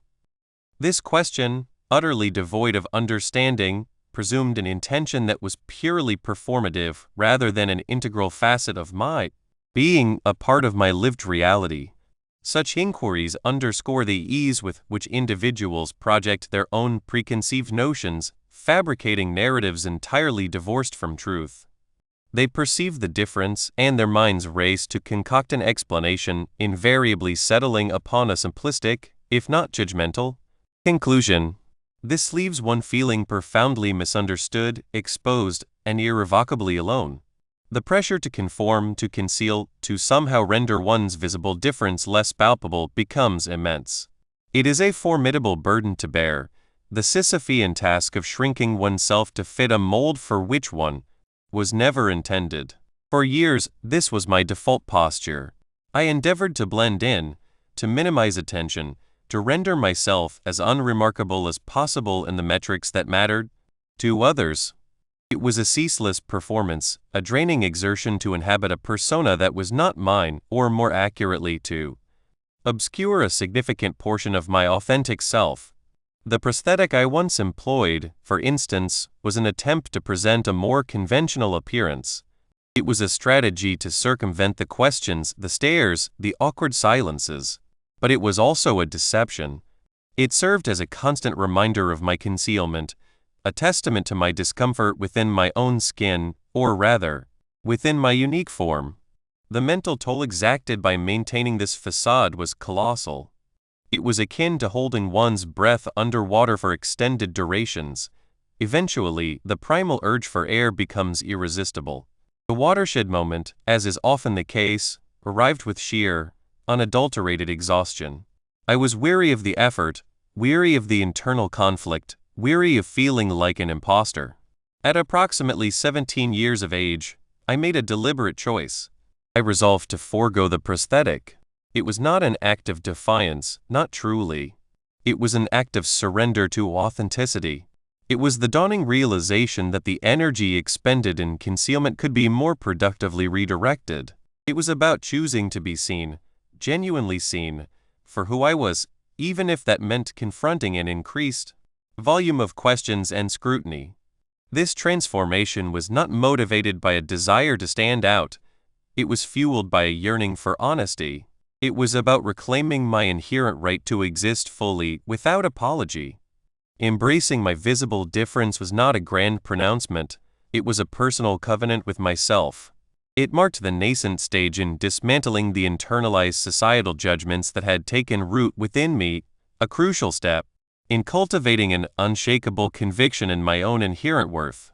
This question, utterly devoid of understanding, presumed an intention that was purely performative rather than an integral facet of my being, a part of my lived reality. Such inquiries underscore the ease with which individuals project their own preconceived notions, fabricating narratives entirely divorced from truth. They perceive the difference, and their minds race to concoct an explanation, invariably settling upon a simplistic, if not judgmental, conclusion. This leaves one feeling profoundly misunderstood, exposed, and irrevocably alone. The pressure to conform, to conceal, to somehow render one's visible difference less palpable becomes immense. It is a formidable burden to bear, the Sisyphean task of shrinking oneself to fit a mold for which one was never intended. For years, this was my default posture. I endeavored to blend in, to minimize attention, to render myself as unremarkable as possible in the metrics that mattered to others. It was a ceaseless performance, a draining exertion to inhabit a persona that was not mine, or more accurately to obscure a significant portion of my authentic self. The prosthetic I once employed, for instance, was an attempt to present a more conventional appearance. It was a strategy to circumvent the questions, the stares, the awkward silences. But it was also a deception. It served as a constant reminder of my concealment, a testament to my discomfort within my own skin, or rather, within my unique form. The mental toll exacted by maintaining this facade was colossal. It was akin to holding one's breath underwater for extended durations. Eventually, the primal urge for air becomes irresistible. The watershed moment, as is often the case, arrived with sheer, unadulterated exhaustion. I was weary of the effort, weary of the internal conflict, weary of feeling like an imposter. At approximately 17 years of age, I made a deliberate choice. I resolved to forego the prosthetic. It was not an act of defiance, not truly. It was an act of surrender to authenticity. It was the dawning realization that the energy expended in concealment could be more productively redirected. It was about choosing to be seen, genuinely seen, for who I was, even if that meant confronting an increased volume of questions and scrutiny. This transformation was not motivated by a desire to stand out. It was fueled by a yearning for honesty. It was about reclaiming my inherent right to exist fully, without apology. Embracing my visible difference was not a grand pronouncement. It was a personal covenant with myself. It marked the nascent stage in dismantling the internalized societal judgments that had taken root within me, a crucial step in cultivating an unshakable conviction in my own inherent worth.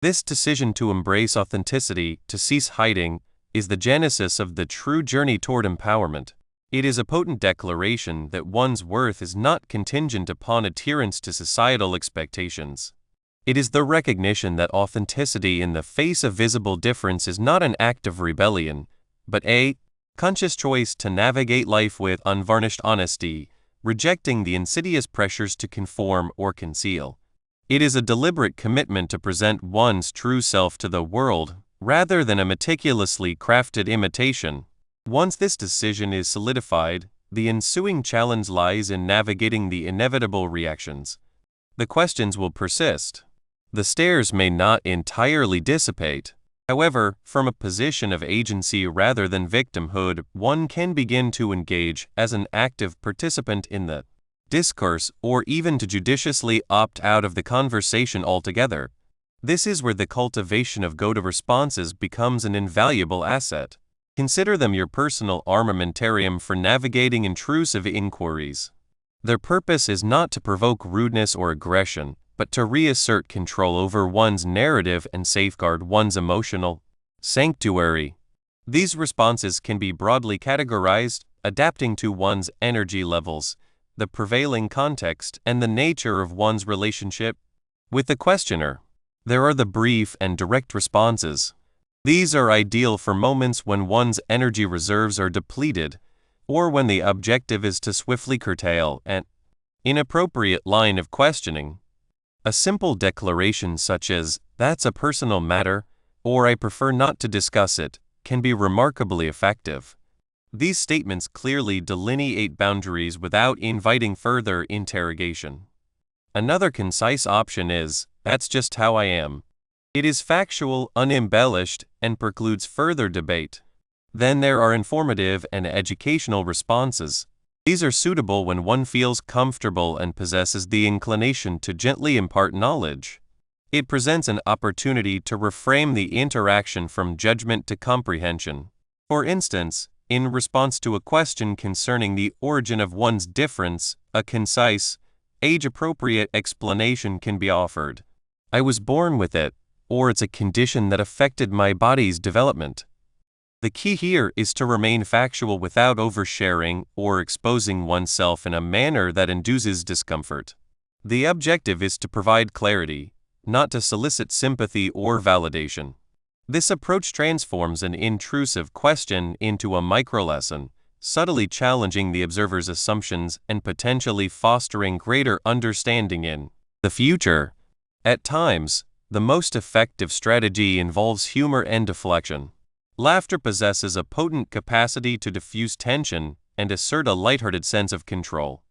This decision to embrace authenticity, to cease hiding, is the genesis of the true journey toward empowerment. It is a potent declaration that one's worth is not contingent upon adherence to societal expectations. It is the recognition that authenticity in the face of visible difference is not an act of rebellion, but a conscious choice to navigate life with unvarnished honesty, rejecting the insidious pressures to conform or conceal. It is a deliberate commitment to present one's true self to the world, rather than a meticulously crafted imitation. Once this decision is solidified, The ensuing challenge lies in navigating the inevitable reactions. The questions will persist. The stares may not entirely dissipate. However, from a position of agency rather than victimhood, one can begin to engage as an active participant in the discourse or even to judiciously opt out of the conversation altogether. This is where the cultivation of go-to responses becomes an invaluable asset. Consider them your personal armamentarium for navigating intrusive inquiries. Their purpose is not to provoke rudeness or aggression, but to reassert control over one's narrative and safeguard one's emotional sanctuary. These responses can be broadly categorized, adapting to one's energy levels, the prevailing context, and the nature of one's relationship with the questioner. There are the brief and direct responses. These are ideal for moments when one's energy reserves are depleted, or when the objective is to swiftly curtail an inappropriate line of questioning. A simple declaration such as, "That's a personal matter," or "I prefer not to discuss it," can be remarkably effective. These statements clearly delineate boundaries without inviting further interrogation. Another concise option is, "That's just how I am." It is factual, unembellished, and precludes further debate. Then there are informative and educational responses. These are suitable when one feels comfortable and possesses the inclination to gently impart knowledge. It presents an opportunity to reframe the interaction from judgment to comprehension. For instance, in response to a question concerning the origin of one's difference, a concise, age-appropriate explanation can be offered. "I was born with it," or "It's a condition that affected my body's development." The key here is to remain factual without oversharing or exposing oneself in a manner that induces discomfort. The objective is to provide clarity, not to solicit sympathy or validation. This approach transforms an intrusive question into a microlesson, subtly challenging the observer's assumptions and potentially fostering greater understanding in the future. At times, the most effective strategy involves humor and deflection. Laughter possesses a potent capacity to diffuse tension and assert a lighthearted sense of control.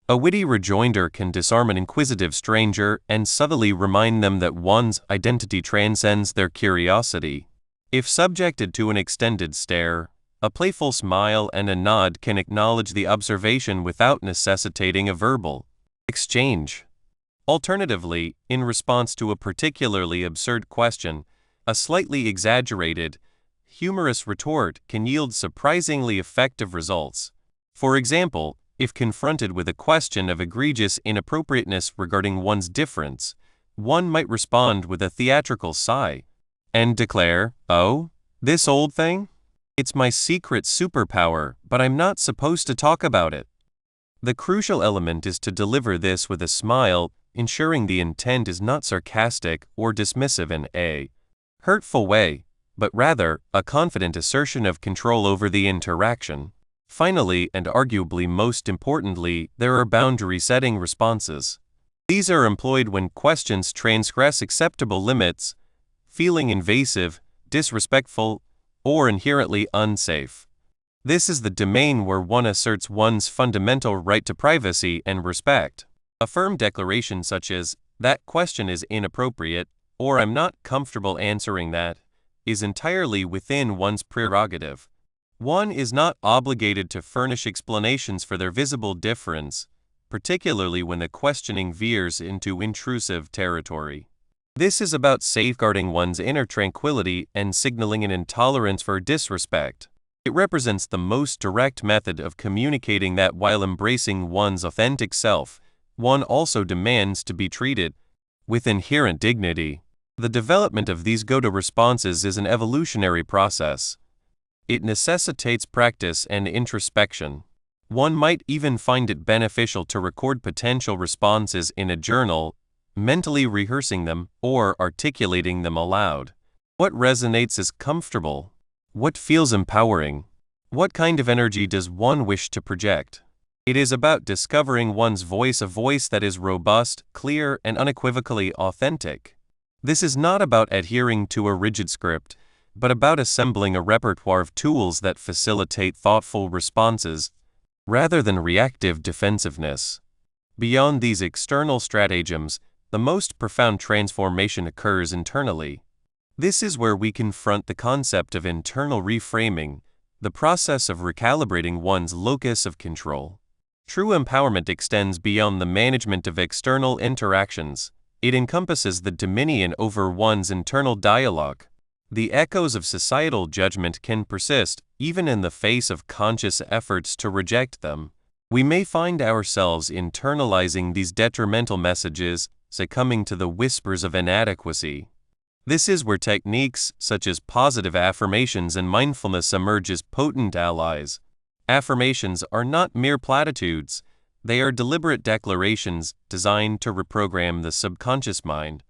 A witty rejoinder can disarm an inquisitive stranger and subtly remind them that one's identity transcends their curiosity. If subjected to an extended stare, a playful smile and a nod can acknowledge the observation without necessitating a verbal exchange. Alternatively, in response to a particularly absurd question, a slightly exaggerated, humorous retort can yield surprisingly effective results. For example, if confronted with a question of egregious inappropriateness regarding one's difference, one might respond with a theatrical sigh and declare, "Oh, this old thing? It's my secret superpower, but I'm not supposed to talk about it." The crucial element is to deliver this with a smile, ensuring the intent is not sarcastic or dismissive in a hurtful way, but rather a confident assertion of control over the interaction. Finally, and arguably most importantly, there are boundary-setting responses. These are employed when questions transgress acceptable limits, feeling invasive, disrespectful, or inherently unsafe. This is the domain where one asserts one's fundamental right to privacy and respect. A firm declaration such as, "That question is inappropriate," or "I'm not comfortable answering that," is entirely within one's prerogative. One is not obligated to furnish explanations for their visible difference, particularly when the questioning veers into intrusive territory. This is about safeguarding one's inner tranquility and signaling an intolerance for disrespect. It represents the most direct method of communicating that while embracing one's authentic self, one also demands to be treated with inherent dignity. The development of these go-to responses is an evolutionary process. It necessitates practice and introspection. One might even find it beneficial to record potential responses in a journal, mentally rehearsing them or articulating them aloud. What resonates as comfortable? What feels empowering? What kind of energy does one wish to project? It is about discovering one's voice, a voice that is robust, clear, and unequivocally authentic. This is not about adhering to a rigid script, but about assembling a repertoire of tools that facilitate thoughtful responses rather than reactive defensiveness. Beyond these external stratagems, the most profound transformation occurs internally. This is where we confront the concept of internal reframing, the process of recalibrating one's locus of control. True empowerment extends beyond the management of external interactions. It encompasses the dominion over one's internal dialogue. The echoes of societal judgment can persist, even in the face of conscious efforts to reject them. We may find ourselves internalizing these detrimental messages, succumbing to the whispers of inadequacy. This is where techniques such as positive affirmations and mindfulness emerge as potent allies. Affirmations are not mere platitudes. They are deliberate declarations designed to reprogram the subconscious mind.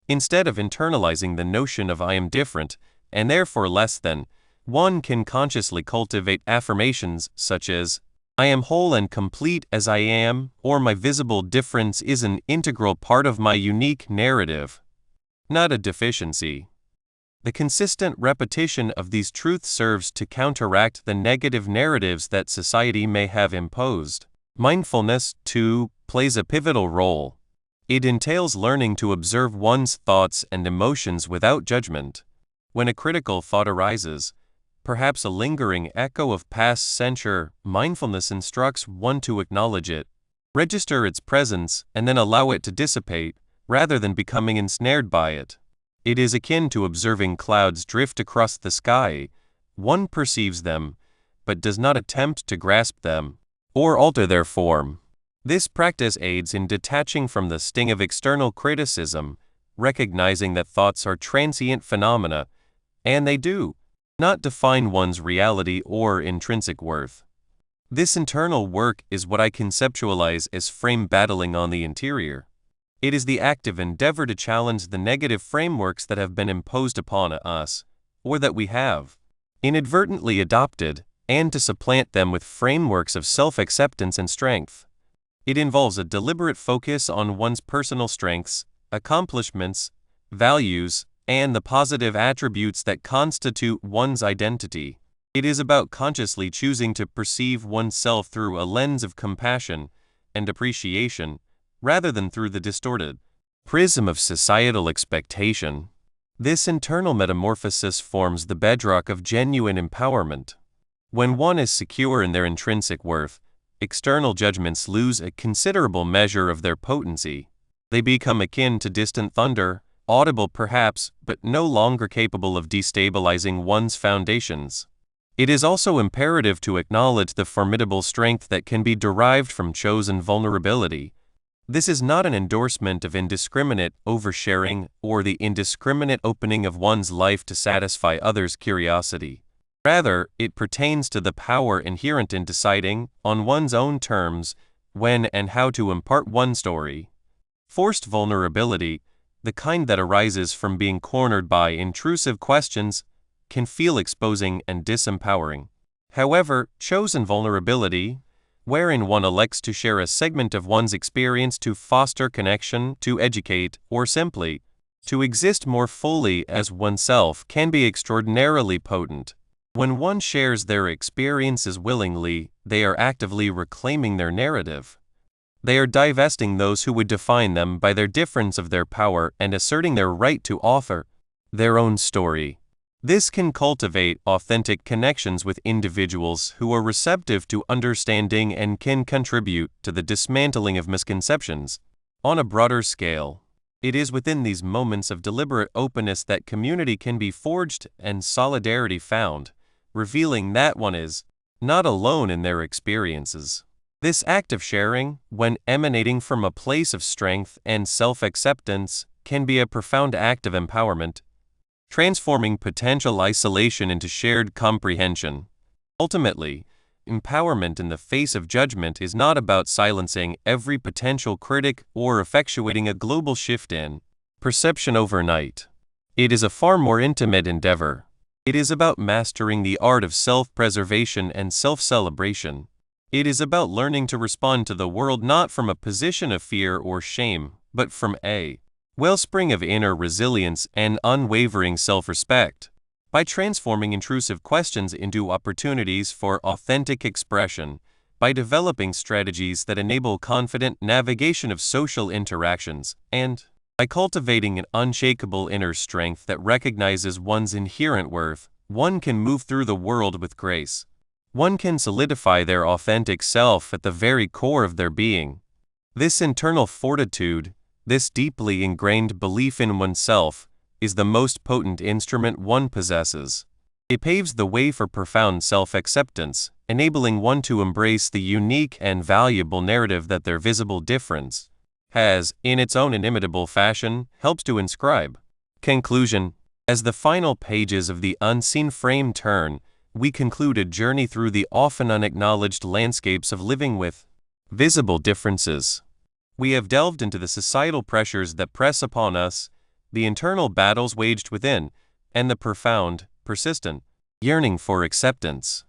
Instead of internalizing the notion of I am different, and therefore less than, one can consciously cultivate affirmations such as, I am whole and complete as I am, or my visible difference is an integral part of my unique narrative, not a deficiency. The consistent repetition of these truths serves to counteract the negative narratives that society may have imposed. Mindfulness, too, plays a pivotal role. It entails learning to observe one's thoughts and emotions without judgment. When a critical thought arises, perhaps a lingering echo of past censure, mindfulness instructs one to acknowledge it, register its presence, and then allow it to dissipate, rather than becoming ensnared by it. It is akin to observing clouds drift across the sky. One perceives them, but does not attempt to grasp them or alter their form. This practice aids in detaching from the sting of external criticism, recognizing that thoughts are transient phenomena, and they do not define one's reality or intrinsic worth. This internal work is what I conceptualize as frame battling on the interior. It is the active endeavor to challenge the negative frameworks that have been imposed upon us, or that we have inadvertently adopted, and to supplant them with frameworks of self-acceptance and strength. It involves a deliberate focus on one's personal strengths, accomplishments, values, and the positive attributes that constitute one's identity. It is about consciously choosing to perceive oneself through a lens of compassion and appreciation, rather than through the distorted prism of societal expectation. This internal metamorphosis forms the bedrock of genuine empowerment. When one is secure in their intrinsic worth, external judgments lose a considerable measure of their potency. They become akin to distant thunder, audible perhaps, but no longer capable of destabilizing one's foundations. It is also imperative to acknowledge the formidable strength that can be derived from chosen vulnerability. This is not an endorsement of indiscriminate oversharing or the indiscriminate opening of one's life to satisfy others' curiosity. Rather, it pertains to the power inherent in deciding, on one's own terms, when and how to impart one's story. Forced vulnerability, the kind that arises from being cornered by intrusive questions, can feel exposing and disempowering. However, chosen vulnerability, wherein one elects to share a segment of one's experience to foster connection, to educate, or simply to exist more fully as oneself, can be extraordinarily potent. When one shares their experiences willingly, they are actively reclaiming their narrative. They are divesting those who would define them by their difference of their power and asserting their right to author their own story. This can cultivate authentic connections with individuals who are receptive to understanding and can contribute to the dismantling of misconceptions. On a broader scale, it is within these moments of deliberate openness that community can be forged and solidarity found, revealing that one is not alone in their experiences. This act of sharing, when emanating from a place of strength and self-acceptance, can be a profound act of empowerment, transforming potential isolation into shared comprehension. Ultimately, empowerment in the face of judgment is not about silencing every potential critic or effectuating a global shift in perception overnight. It is a far more intimate endeavor. It is about mastering the art of self-preservation and self-celebration. It is about learning to respond to the world not from a position of fear or shame, but from a wellspring of inner resilience and unwavering self-respect. By transforming intrusive questions into opportunities for authentic expression, by developing strategies that enable confident navigation of social interactions, and by cultivating an unshakable inner strength that recognizes one's inherent worth, one can move through the world with grace. One can solidify their authentic self at the very core of their being. This internal fortitude, this deeply ingrained belief in oneself, is the most potent instrument one possesses. It paves the way for profound self-acceptance, enabling one to embrace the unique and valuable narrative that their visible difference has, in its own inimitable fashion, helps to inscribe. Conclusion. As the final pages of the unseen frame turn, we conclude a journey through the often unacknowledged landscapes of living with visible differences. We have delved into the societal pressures that press upon us, the internal battles waged within, and the profound, persistent yearning for acceptance.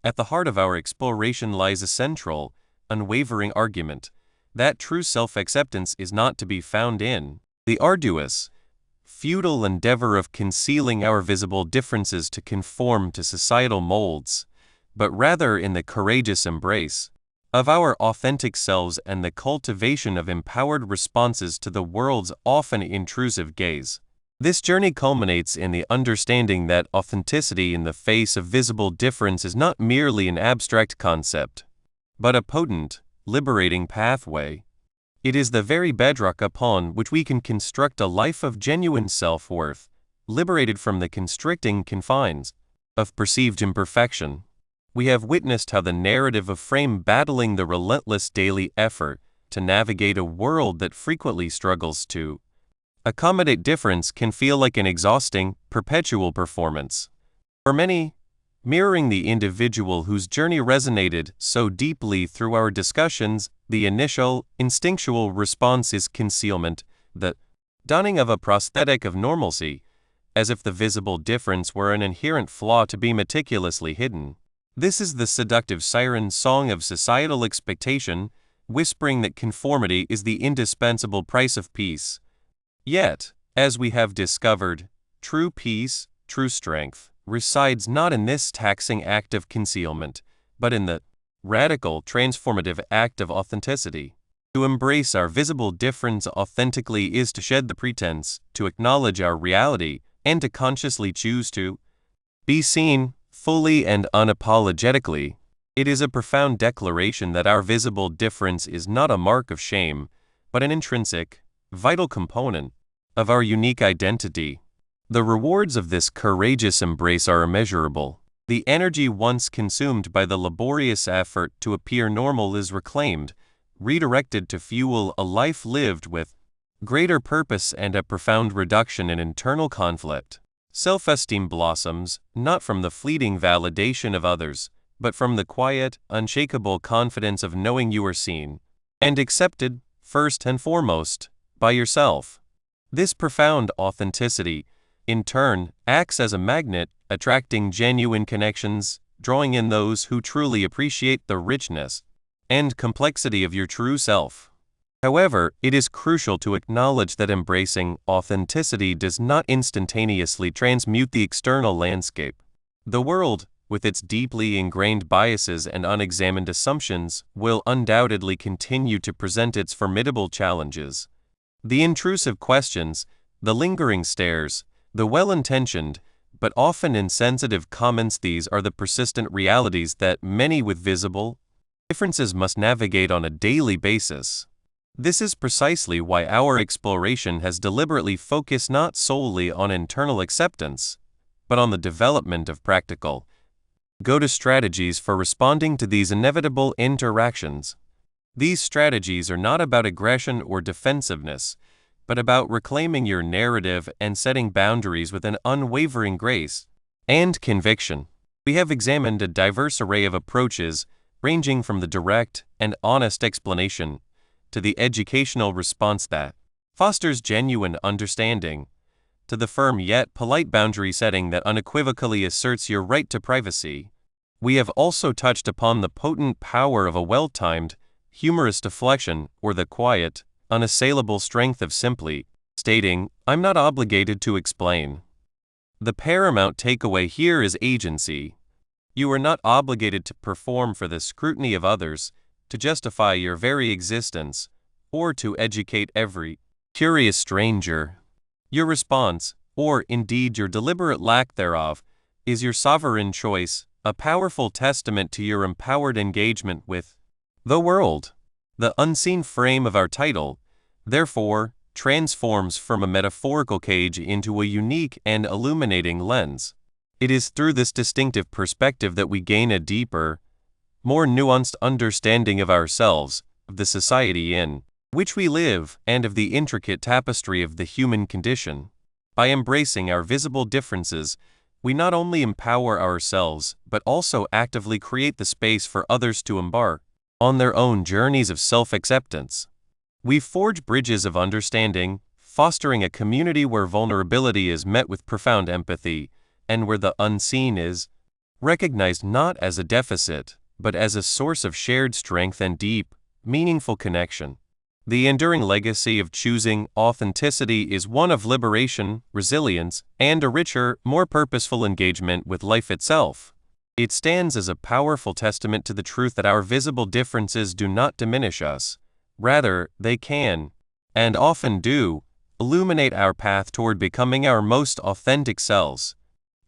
At the heart of our exploration lies a central, unwavering argument that true self-acceptance is not to be found in the arduous, futile endeavor of concealing our visible differences to conform to societal molds, but rather in the courageous embrace of our authentic selves and the cultivation of empowered responses to the world's often intrusive gaze. This journey culminates in the understanding that authenticity in the face of visible difference is not merely an abstract concept, but a potent, liberating pathway. It is the very bedrock upon which we can construct a life of genuine self-worth, liberated from the constricting confines of perceived imperfection. We have witnessed how the narrative of frame battling the relentless daily effort to navigate a world that frequently struggles to accommodate difference can feel like an exhausting, perpetual performance. For many, mirroring the individual whose journey resonated so deeply through our discussions, the initial, instinctual response is concealment, the donning of a prosthetic of normalcy, as if the visible difference were an inherent flaw to be meticulously hidden. This is the seductive siren song of societal expectation, whispering that conformity is the indispensable price of peace. Yet, as we have discovered, true peace, true strength, resides not in this taxing act of concealment, but in the radical, transformative act of authenticity. To embrace our visible difference authentically is to shed the pretense, to acknowledge our reality, and to consciously choose to be seen, fully and unapologetically. It is a profound declaration that our visible difference is not a mark of shame, but an intrinsic, vital component of our unique identity. The rewards of this courageous embrace are immeasurable. The energy once consumed by the laborious effort to appear normal is reclaimed, redirected to fuel a life lived with greater purpose and a profound reduction in internal conflict. Self-esteem blossoms, not from the fleeting validation of others, but from the quiet, unshakable confidence of knowing you are seen and accepted, first and foremost, by yourself. This profound authenticity, in turn, acts as a magnet, attracting genuine connections, drawing in those who truly appreciate the richness and complexity of your true self. However, it is crucial to acknowledge that embracing authenticity does not instantaneously transmute the external landscape. The world, with its deeply ingrained biases and unexamined assumptions, will undoubtedly continue to present its formidable challenges. The intrusive questions, the lingering stares, the well-intentioned, but often insensitive comments, these are the persistent realities that many with visible differences must navigate on a daily basis. This is precisely why our exploration has deliberately focused not solely on internal acceptance, but on the development of practical, go-to strategies for responding to these inevitable interactions. These strategies are not about aggression or defensiveness, but about reclaiming your narrative and setting boundaries with an unwavering grace and conviction. We have examined a diverse array of approaches, ranging from the direct and honest explanation to the educational response that fosters genuine understanding, to the firm yet polite boundary setting that unequivocally asserts your right to privacy. We have also touched upon the potent power of a well-timed, humorous deflection, or the quiet, unassailable strength of simply stating, "I'm not obligated to explain." The paramount takeaway here is agency. You are not obligated to perform for the scrutiny of others, to justify your very existence, or to educate every curious stranger. Your response, or indeed your deliberate lack thereof, is your sovereign choice, a powerful testament to your empowered engagement with the world. The unseen frame of our title, therefore, transforms from a metaphorical cage into a unique and illuminating lens. It is through this distinctive perspective that we gain a deeper, more nuanced understanding of ourselves, of the society in which we live, and of the intricate tapestry of the human condition. By embracing our visible differences, we not only empower ourselves but also actively create the space for others to embark on their own journeys of self-acceptance. We forge bridges of understanding, fostering a community where vulnerability is met with profound empathy, and where the unseen is recognized not as a deficit, but as a source of shared strength and deep, meaningful connection. The enduring legacy of choosing authenticity is one of liberation, resilience, and a richer, more purposeful engagement with life itself. It stands as a powerful testament to the truth that our visible differences do not diminish us. Rather, they can, and often do, illuminate our path toward becoming our most authentic selves.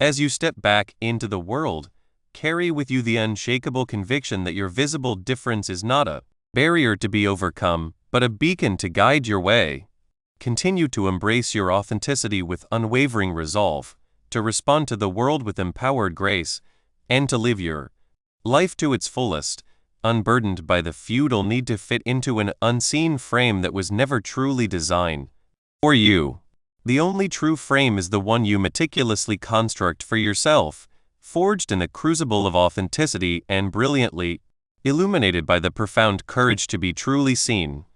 As you step back into the world, carry with you the unshakable conviction that your visible difference is not a barrier to be overcome, but a beacon to guide your way. Continue to embrace your authenticity with unwavering resolve, to respond to the world with empowered grace, and to live your life to its fullest, unburdened by the futile need to fit into an unseen frame that was never truly designed for you. The only true frame is the one you meticulously construct for yourself, forged in the crucible of authenticity and brilliantly illuminated by the profound courage to be truly seen.